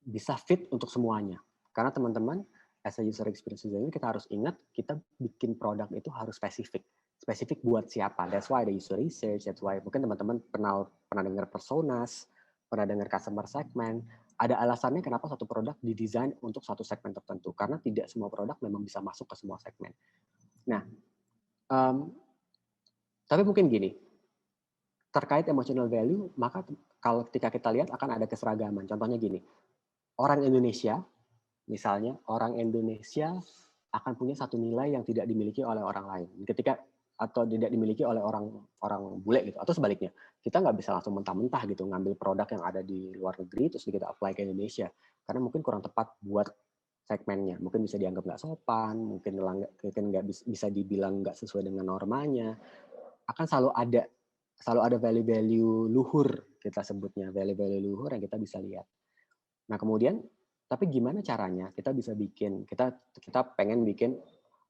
bisa fit untuk semuanya. Karena teman-teman, as a user experience designer, kita harus ingat kita bikin produk itu harus spesifik buat siapa. That's why ada user research. That's why mungkin teman-teman pernah dengar personas, pernah dengar customer segment. Ada alasannya kenapa satu produk didesain untuk satu segmen tertentu. Karena tidak semua produk memang bisa masuk ke semua segmen. Nah, tapi mungkin gini, terkait emotional value, maka kalau ketika kita lihat akan ada keseragaman. Contohnya gini, orang Indonesia, misalnya orang Indonesia akan punya satu nilai yang tidak dimiliki oleh orang lain. Atau tidak dimiliki oleh orang bule gitu. Atau sebaliknya, kita nggak bisa langsung mentah-mentah gitu ngambil produk yang ada di luar negeri terus kita apply ke Indonesia. Karena mungkin kurang tepat buat segmennya. Mungkin bisa dianggap nggak sopan, mungkin nggak bisa dibilang nggak sesuai dengan normanya. Akan selalu ada value-value luhur, kita sebutnya value-value luhur yang kita bisa lihat. Nah kemudian, tapi gimana caranya kita bisa bikin, kita pengen bikin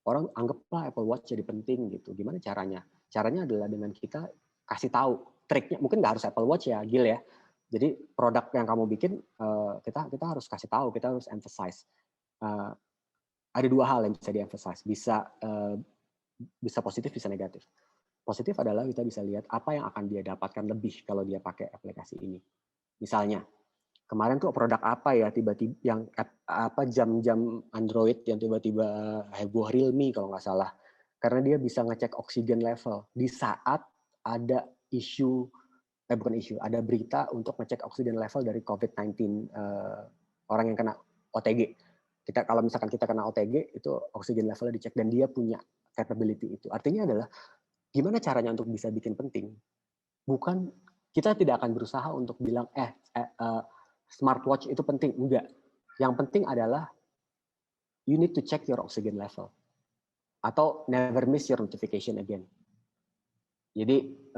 orang anggaplah Apple Watch jadi penting gitu. Gimana caranya? Caranya adalah dengan kita kasih tahu triknya. Mungkin nggak harus Apple Watch ya, Gil ya. Jadi produk yang kamu bikin kita harus kasih tahu, kita harus emphasize. Ada dua hal yang bisa di-emphasize, bisa positif, bisa negatif. Positif adalah kita bisa lihat apa yang akan dia dapatkan lebih kalau dia pakai aplikasi ini. Misalnya, kemarin tuh produk apa ya tiba-tiba yang jam-jam Android yang tiba-tiba heboh, Realme kalau nggak salah. Karena dia bisa ngecek oksigen level di saat ada ada berita untuk ngecek oksigen level dari COVID-19 orang yang kena OTG. Kalau misalkan kita kena OTG itu oksigen levelnya dicek dan dia punya capability itu. Artinya adalah gimana caranya untuk bisa bikin penting? Bukan, kita tidak akan berusaha untuk bilang, smartwatch itu penting. Enggak. Yang penting adalah, you need to check your oxygen level. Atau never miss your notification again. Jadi,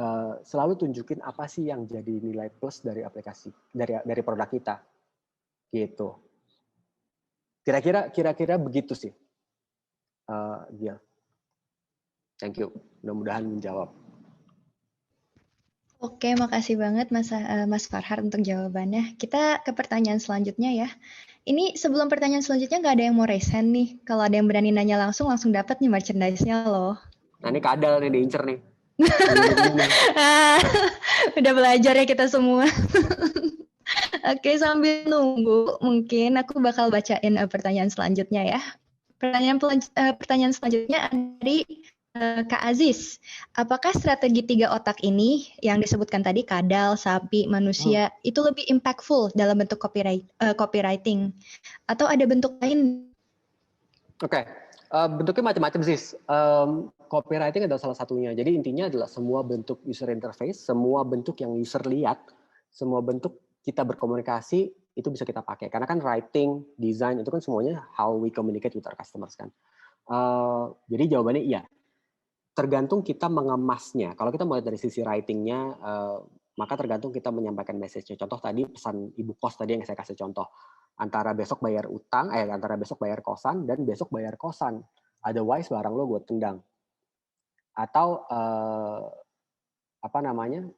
selalu tunjukin apa sih yang jadi nilai plus dari aplikasi, dari produk kita. Gitu. Kira-kira begitu sih. Gil. Thank you. Mudah-mudahan menjawab.
Oke, makasih banget Mas Farhad untuk jawabannya. Kita ke pertanyaan selanjutnya ya. Ini sebelum pertanyaan selanjutnya nggak ada yang mau raise hand nih. Kalau ada yang berani nanya langsung dapat nih merchandise-nya loh.
Nah ini kadal nih, diincer nih.
Udah belajar ya kita semua. Oke, sambil nunggu, mungkin aku bakal bacain pertanyaan selanjutnya ya. Pertanyaan selanjutnya dari Kak Aziz, apakah strategi 3 otak ini yang disebutkan tadi kadal, sapi, manusia itu lebih impactful dalam bentuk copywriting atau ada bentuk lain?
Oke, bentuknya macam-macam sih. Copywriting adalah salah satunya. Jadi intinya adalah semua bentuk user interface, semua bentuk yang user lihat, semua bentuk kita berkomunikasi itu bisa kita pakai. Karena kan writing, design itu kan semuanya how we communicate with our customers kan. Jadi jawabannya iya. Tergantung kita mengemasnya. Kalau kita mulai dari sisi writing-nya, maka tergantung kita menyampaikan message-nya. Contoh tadi pesan ibu kos tadi yang saya kasih contoh. Antara besok bayar utang, antara besok bayar kosan dan besok bayar kosan. Otherwise barang lo gue tendang. Atau apa namanya?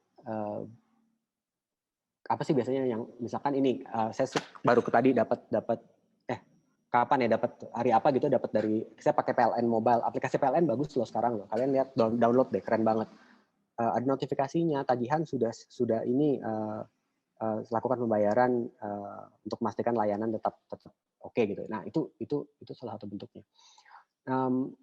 Apa sih biasanya yang misalkan ini saya baru tadi dapat kapan ya dapat hari apa gitu dapat dari saya pakai PLN mobile, aplikasi PLN bagus loh sekarang loh, kalian lihat download deh, keren banget. Ada notifikasinya, tagihan sudah ini lakukan pembayaran untuk memastikan layanan tetap oke gitu. Nah itu salah satu bentuknya.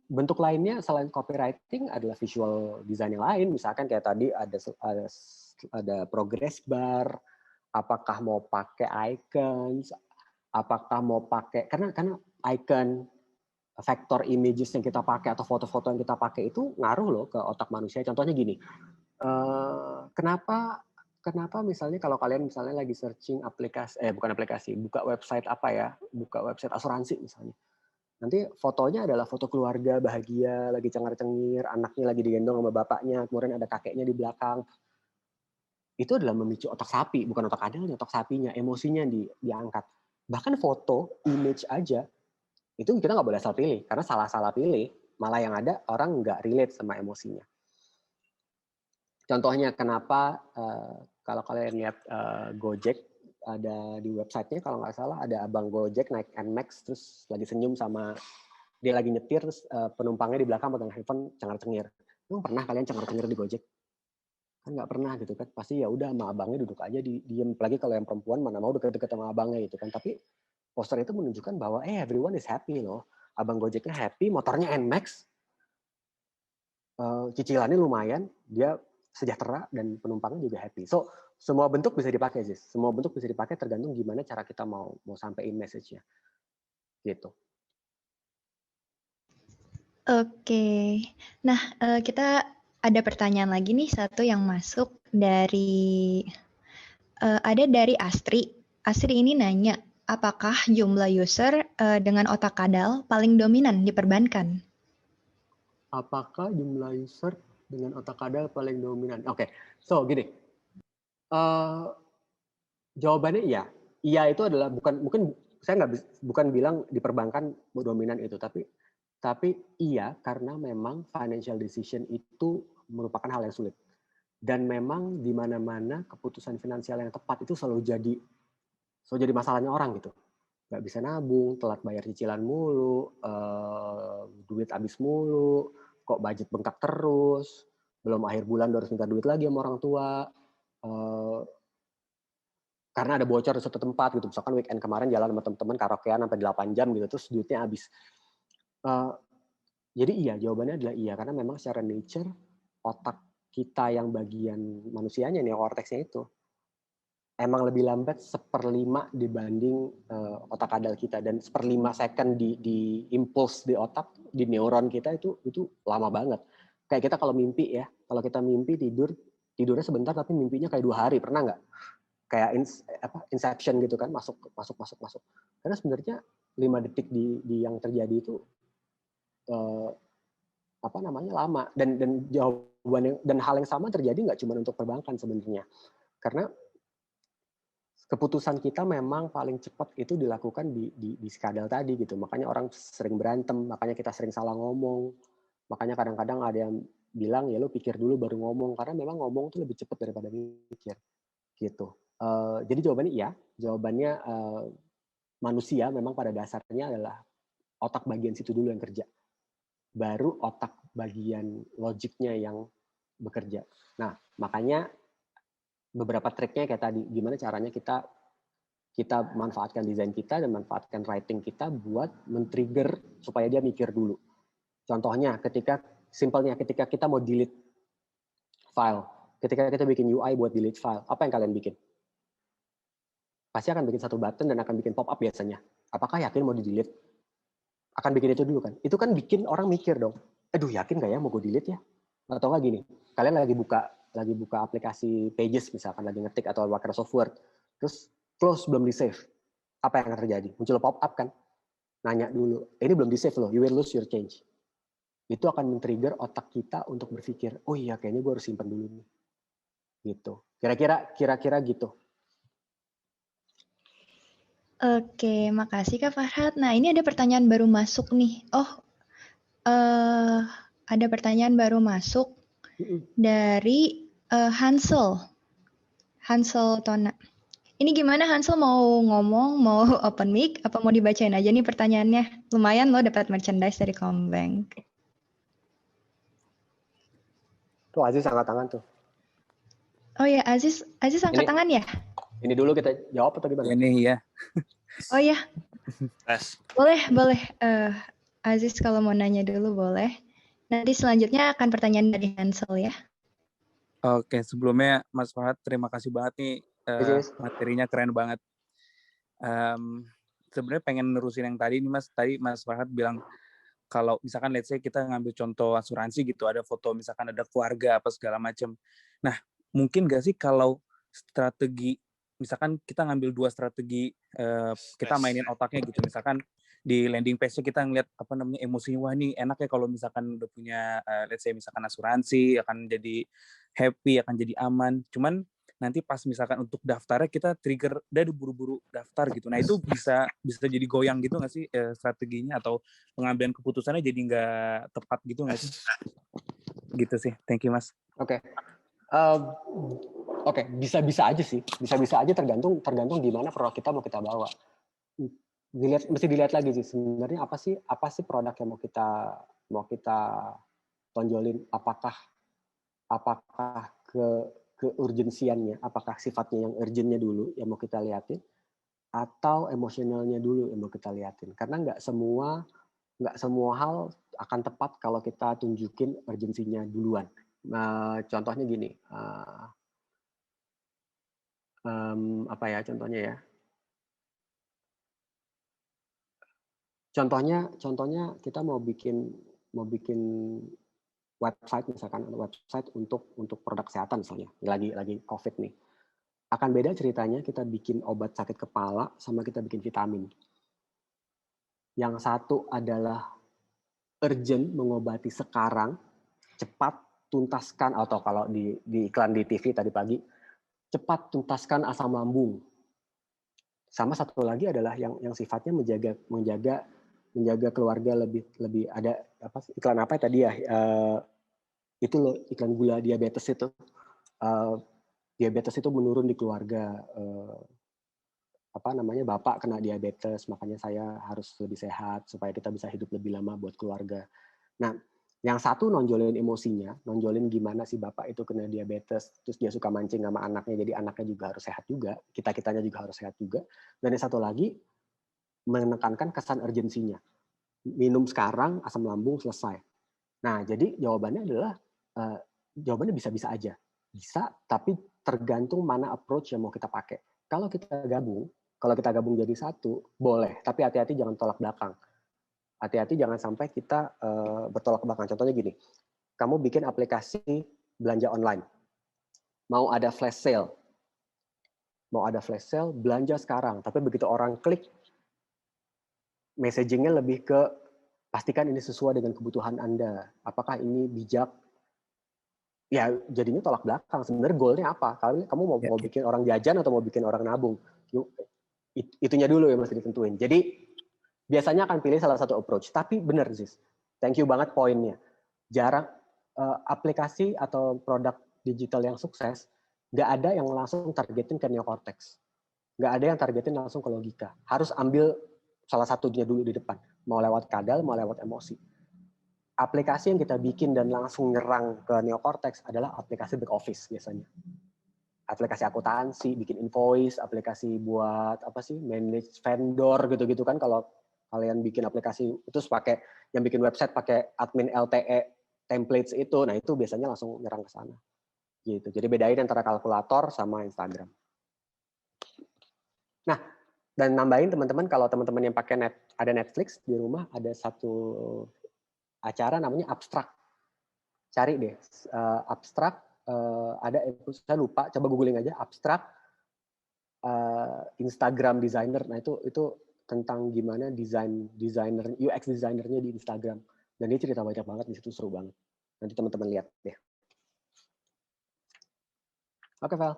Bentuk lainnya selain copywriting adalah visual design yang lain, misalkan kayak tadi ada progress bar, apakah mau pakai icons, apakah mau pakai karena icon vector images yang kita pakai atau foto-foto yang kita pakai itu ngaruh loh ke otak manusia. Contohnya gini, kenapa misalnya kalau kalian misalnya lagi searching buka website buka website asuransi misalnya, nanti fotonya adalah foto keluarga bahagia, lagi cengar-cengir, anaknya lagi digendong sama bapaknya, kemudian ada kakeknya di belakang. Itu adalah memicu otak sapi, bukan otak kadalnya, otak sapinya, emosinya diangkat. Bahkan foto, image aja, itu kita nggak boleh asal pilih, karena salah-salah pilih, malah yang ada orang nggak relate sama emosinya. Contohnya kenapa kalau kalian lihat Gojek, ada di websitenya kalau nggak salah, ada abang Gojek naik NMAX, terus lagi senyum sama, dia lagi nyetir, terus penumpangnya di belakang pegang handphone, cengar-cengir. Emang pernah kalian cengar-cengir di Gojek? Kan nggak pernah gitu kan, pasti ya udah sama abangnya duduk aja diem, apalagi kalau yang perempuan mana mau deket-deket sama abangnya gitu kan. Tapi poster itu menunjukkan bahwa everyone is happy loh, abang Gojeknya happy, motornya NMAX, cicilannya lumayan, dia sejahtera dan penumpangnya juga happy. So semua bentuk bisa dipakai sih, semua bentuk bisa dipakai tergantung gimana cara kita mau sampaikan message-nya gitu.
Oke, nah kita ada pertanyaan lagi nih, satu yang masuk dari ada dari Astri. Astri ini nanya, apakah jumlah user dengan otak kadal paling dominan di perbankan?
Apakah jumlah user dengan otak kadal paling dominan? Oke, so gini, jawabannya iya. Iya itu adalah mungkin saya bukan bilang di perbankan dominan itu, tapi iya karena memang financial decision itu merupakan hal yang sulit. Dan memang di mana-mana keputusan finansial yang tepat itu selalu jadi masalahnya orang gitu. Nggak bisa nabung, telat bayar cicilan mulu, duit habis mulu, kok budget bengkak terus, belum akhir bulan harus minta duit lagi sama orang tua, karena ada bocor di suatu tempat gitu. Misalkan weekend kemarin jalan sama teman-teman karaokean sampai 8 jam gitu, terus duitnya habis. Jadi iya, jawabannya adalah iya, karena memang secara nature otak kita yang bagian manusianya, neokorteksnya itu, emang lebih lambat 1/5 dibanding otak kadal kita, dan 1/5 second di impuls di otak, di neuron kita itu lama banget. Kayak kita kalau mimpi ya, kalau kita mimpi tidurnya sebentar tapi mimpinya kayak 2 hari, pernah nggak? Kayak inception gitu kan, masuk. Karena sebenarnya 5 detik di yang terjadi itu lama, dan jawaban dan hal yang sama terjadi nggak cuma untuk perbankan sebenarnya, karena keputusan kita memang paling cepat itu dilakukan di skadal tadi gitu. Makanya orang sering berantem, makanya kita sering salah ngomong, makanya kadang-kadang ada yang bilang ya lo pikir dulu baru ngomong, karena memang ngomong tuh lebih cepat daripada mikir gitu. Jadi jawabannya iya, jawabannya manusia memang pada dasarnya adalah otak bagian situ dulu yang kerja, baru otak bagian logiknya yang bekerja. Nah, makanya beberapa triknya kayak tadi, gimana caranya kita manfaatkan desain kita dan manfaatkan writing kita buat men-trigger supaya dia mikir dulu. Contohnya ketika simpelnya ketika kita mau delete file, ketika kita bikin UI buat delete file, apa yang kalian bikin? Pasti akan bikin satu button dan akan bikin pop-up biasanya. Apakah yakin mau di-delete? Akan bikin itu dulu kan? Itu kan bikin orang mikir dong, aduh yakin nggak ya mau gue delete ya? Atau nggak gini, kalian lagi buka aplikasi Pages misalkan, lagi ngetik atau Microsoft Word, terus close belum di-save. Apa yang akan terjadi? Muncul pop-up kan? Nanya dulu, ini belum di-save loh, you will lose your change. Itu akan men-trigger otak kita untuk berpikir, oh iya kayaknya gue harus simpan dulu nih. Gitu. Kira-kira gitu.
Oke, makasih Kak Farhad. Nah, ini ada pertanyaan baru masuk nih. Ada pertanyaan baru masuk dari Hansel Tona. Ini gimana Hansel, mau ngomong, mau open mic, apa mau dibacain aja nih pertanyaannya? Lumayan loh dapat merchandise dari Combank.
Tuh Aziz angkat tangan tuh.
Oh ya, Aziz angkat tangan ya?
Ini dulu kita jawab atau gimana?
Ini ya.
Oh ya.
Tes.
Boleh. Aziz kalau mau nanya dulu boleh. Nanti selanjutnya akan pertanyaan dari Hansel ya.
Oke, sebelumnya Mas Farhad terima kasih banget nih, materinya keren banget. Sebenarnya pengen nerusin yang tadi nih Mas. Tadi Mas Farhad bilang kalau misalkan let's say kita ngambil contoh asuransi gitu, ada foto misalkan ada keluarga apa segala macam. Nah, mungkin gak sih kalau strategi, misalkan kita ngambil 2 strategi, kita mainin otaknya gitu, misalkan di landing page-nya kita ngeliat apa namanya emosinya, wah nih enak ya kalau misalkan udah punya let's say misalkan asuransi, akan jadi happy, akan jadi aman. Cuman nanti pas misalkan untuk daftarnya kita trigger udah buru-buru daftar gitu. Nah itu bisa jadi goyang gitu nggak sih strateginya, atau pengambilan keputusannya jadi nggak tepat gitu nggak sih? Gitu sih. Thank you Mas.
Oke, bisa aja sih, bisa aja tergantung di mana produk kita mau kita bawa. Mesti dilihat lagi sih sebenarnya apa sih produk yang mau kita tonjolin, apakah ke urgensiannya, apakah sifatnya yang urgentnya dulu yang mau kita liatin, atau emosionalnya dulu yang mau kita liatin. Karena nggak semua hal akan tepat kalau kita tunjukin urgensinya duluan. Contohnya gini, apa ya contohnya ya? Contohnya kita mau bikin website misalkan, website untuk produk kesehatan misalnya, lagi COVID nih. Akan beda ceritanya kita bikin obat sakit kepala sama kita bikin vitamin. Yang satu adalah urgent, mengobati sekarang, cepat tuntaskan, atau kalau di iklan di TV tadi pagi, cepat tuntaskan asam lambung. Sama satu lagi adalah yang sifatnya menjaga keluarga lebih ada apa iklan apa tadi ya? Itu loh iklan gula diabetes itu. Diabetes itu menurun di keluarga, bapak kena diabetes, makanya saya harus lebih sehat supaya kita bisa hidup lebih lama buat keluarga. Nah, yang satu nonjolin emosinya, nonjolin gimana si bapak itu kena diabetes, terus dia suka mancing sama anaknya, jadi anaknya juga harus sehat juga, kitanya juga harus sehat juga. Dan yang satu lagi menekankan kesan urgensinya, minum sekarang asam lambung selesai. Nah, jadi jawabannya adalah jawabannya bisa-bisa aja. Bisa, tapi tergantung mana approach yang mau kita pakai. Kalau kita gabung jadi satu, boleh. Tapi hati-hati jangan tolak belakang. Hati-hati jangan sampai kita bertolak belakang. Contohnya gini, kamu bikin aplikasi belanja online. Mau ada flash sale, belanja sekarang. Tapi begitu orang klik, messaging-nya lebih ke pastikan ini sesuai dengan kebutuhan Anda. Apakah ini bijak? Ya jadinya tolak belakang. Sebenarnya goalnya apa? Kalau kamu mau bikin orang jajan atau mau bikin orang nabung, itunya dulu yang mesti ditentuin. Jadi biasanya akan pilih salah satu approach. Tapi benar Ziz, thank you banget poinnya. Jarang aplikasi atau produk digital yang sukses, nggak ada yang langsung targetin ke neocortex, nggak ada yang targetin langsung ke logika. Harus ambil salah satunya dulu di depan. Mau lewat kadal, mau lewat emosi. Aplikasi yang kita bikin dan langsung nyerang ke neocortex adalah aplikasi back office biasanya. Aplikasi akuntansi, bikin invoice, aplikasi buat manage vendor gitu-gitu kan. Kalau kalian bikin aplikasi itu pakai yang bikin website pakai admin LTE templates itu, nah itu biasanya langsung nyerang ke sana. Gitu. Jadi bedain antara kalkulator sama Instagram. Nah, dan nambahin teman-teman, kalau teman-teman yang pakai ada Netflix di rumah, ada satu acara namanya Abstract. Cari deh, Abstract, ada saya lupa, coba googling aja Abstract Instagram designer. Nah itu tentang gimana designer UX designernya di Instagram, dan dia cerita banyak banget di situ, seru banget. Nanti teman-teman lihat deh. Oke, Val.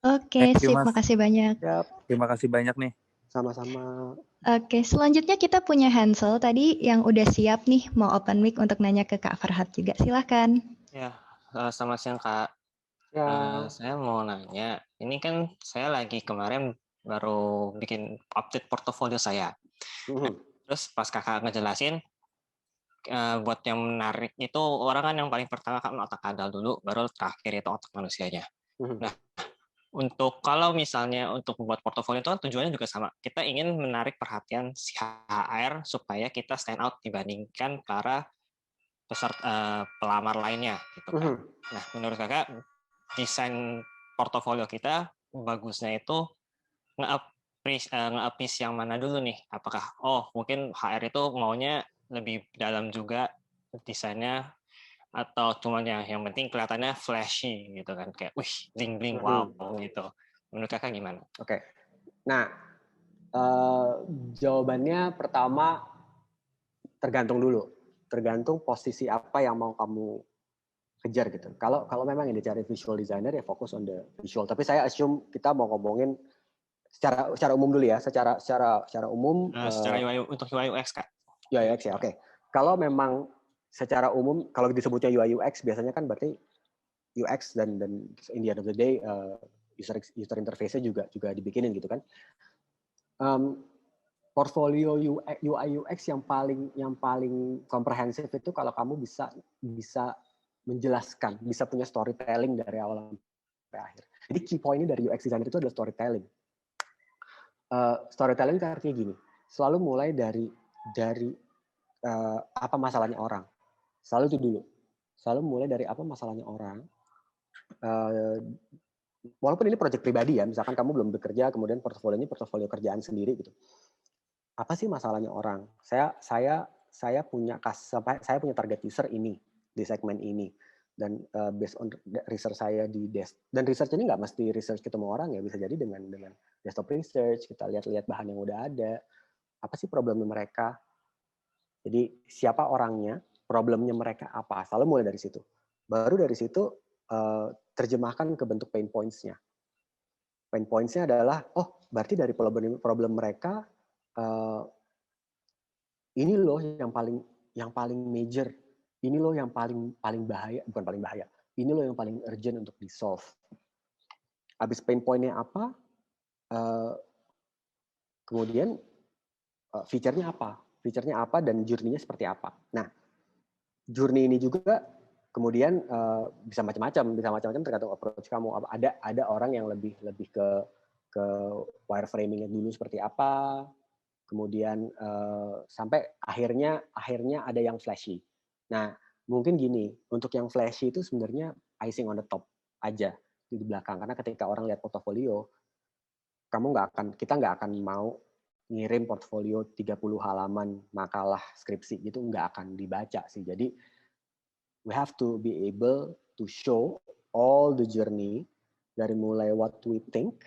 Oke,
Thank you,
sip,
Mas.
makasih banyak.
Yap.
Terima kasih banyak nih.
Sama-sama.
Oke, selanjutnya kita punya Hansel tadi yang udah siap nih mau open mic untuk nanya ke Kak Farhad juga. Silakan.
Ya, selamat siang Kak.
Ya.
Saya mau nanya, ini kan saya lagi kemarin baru bikin update portofolio saya. Terus pas kakak ngejelasin, buat yang menarik itu orang kan yang paling pertama kan otak kadal dulu, baru terakhir itu otak manusianya. Nah, untuk kalau misalnya untuk membuat portofolio itu kan tujuannya juga sama. Kita ingin menarik perhatian si HR supaya kita stand out dibandingkan para peserta pelamar lainnya gitu kan. Nah, menurut kakak desain portofolio kita bagusnya itu nge-appease yang mana dulu nih? Apakah mungkin HR itu maunya lebih dalam juga desainnya, atau cuma yang penting kelihatannya flashy gitu kan, kayak wih bling bling wow gitu. Menurut kakak gimana?
Oke. Nah, jawabannya pertama tergantung dulu. Tergantung posisi apa yang mau kamu kejar gitu. Kalau memang yang dicari visual designer ya fokus on the visual. Tapi saya assume kita mau ngomongin secara umum dulu ya. Secara umum.
Secara untuk UI UX Kak.
UI UX ya, oke. Kalau memang secara umum, kalau disebutnya UI UX biasanya kan berarti UX dan in the end of the day user interface-nya juga dibikinin gitu kan. Portfolio UI UX yang paling komprehensif itu kalau kamu bisa menjelaskan, bisa punya storytelling dari awal sampai akhir. Jadi key point-nya dari UX designer itu adalah storytelling. Storytelling itu artinya gini, selalu mulai dari apa masalahnya orang. Selalu itu dulu. Selalu mulai dari apa masalahnya orang. Walaupun ini proyek pribadi ya, misalkan kamu belum bekerja, kemudian portofolionya portofolio kerjaan sendiri gitu. Apa sih masalahnya orang? Saya punya target user ini di segmen ini, dan based on research saya di dan research ini nggak mesti research ketemu orang ya, bisa jadi dengan desktop research, kita lihat bahan yang udah ada. Apa sih problemnya mereka? Jadi siapa orangnya, problemnya mereka apa? Selalu mulai dari situ. Baru dari situ terjemahkan ke bentuk pain points-nya. Pain points-nya adalah, berarti dari problem mereka ini loh yang paling major, ini loh yang paling bahaya, bukan paling bahaya, ini loh yang paling urgent untuk di solve. Habis pain point-nya apa, kemudian feature-nya apa dan journey-nya seperti apa. Nah, journey ini juga kemudian bisa macam-macam tergantung approach kamu. Ada orang yang lebih ke wireframing-nya dulu seperti apa, kemudian sampai akhirnya ada yang flashy. Nah, mungkin gini, untuk yang flashy itu sebenarnya icing on the top aja di belakang, karena ketika orang lihat portofolio, kita nggak akan mau ngirim portfolio 30 halaman makalah skripsi gitu, nggak akan dibaca sih. Jadi we have to be able to show all the journey dari mulai what we think,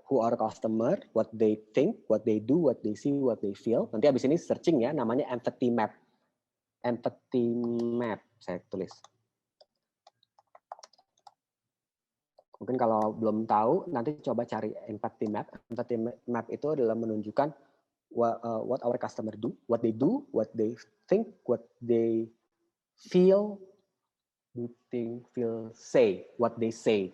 who are customer, what they think, what they do, what they see, what they feel. Nanti abis ini searching ya, namanya empathy map. Empathy map saya tulis. Mungkin kalau belum tahu, nanti coba cari empathy map. Empathy map itu adalah menunjukkan what our customer do, what they think, what they feel, say, what they say.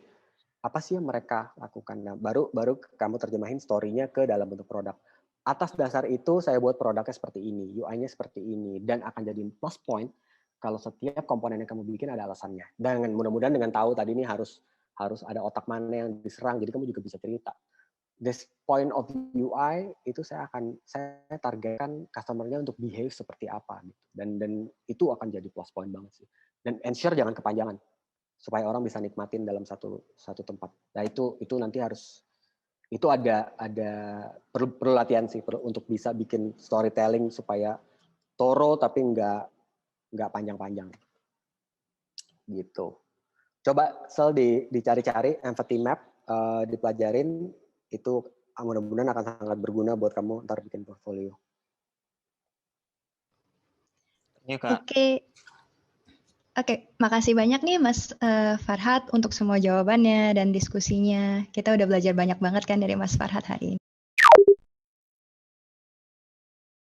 Apa sih yang mereka lakukan? Nah, baru kamu terjemahin story-nya ke dalam bentuk produk. Atas dasar itu saya buat produknya seperti ini, UI-nya seperti ini, dan akan jadi plus point kalau setiap komponen yang kamu bikin ada alasannya. Dan mudah-mudahan dengan tahu tadi ini harus ada otak mana yang diserang, jadi kamu juga bisa cerita. this point of UI itu saya targetkan customer-nya untuk behave seperti apa gitu. Dan itu akan jadi plus point banget sih. Dan ensure jangan kepanjangan supaya orang bisa nikmatin dalam satu tempat. Nah itu nanti harus itu ada perlu latihan sih untuk bisa bikin storytelling supaya thorough tapi nggak panjang-panjang gitu. Coba dicari-cari empathy map, dipelajarin, itu mudah-mudahan akan sangat berguna buat kamu ntar bikin portfolio.
Oke, makasih banyak nih Mas Farhad untuk semua jawabannya dan diskusinya. Kita udah belajar banyak banget kan dari Mas Farhad hari ini.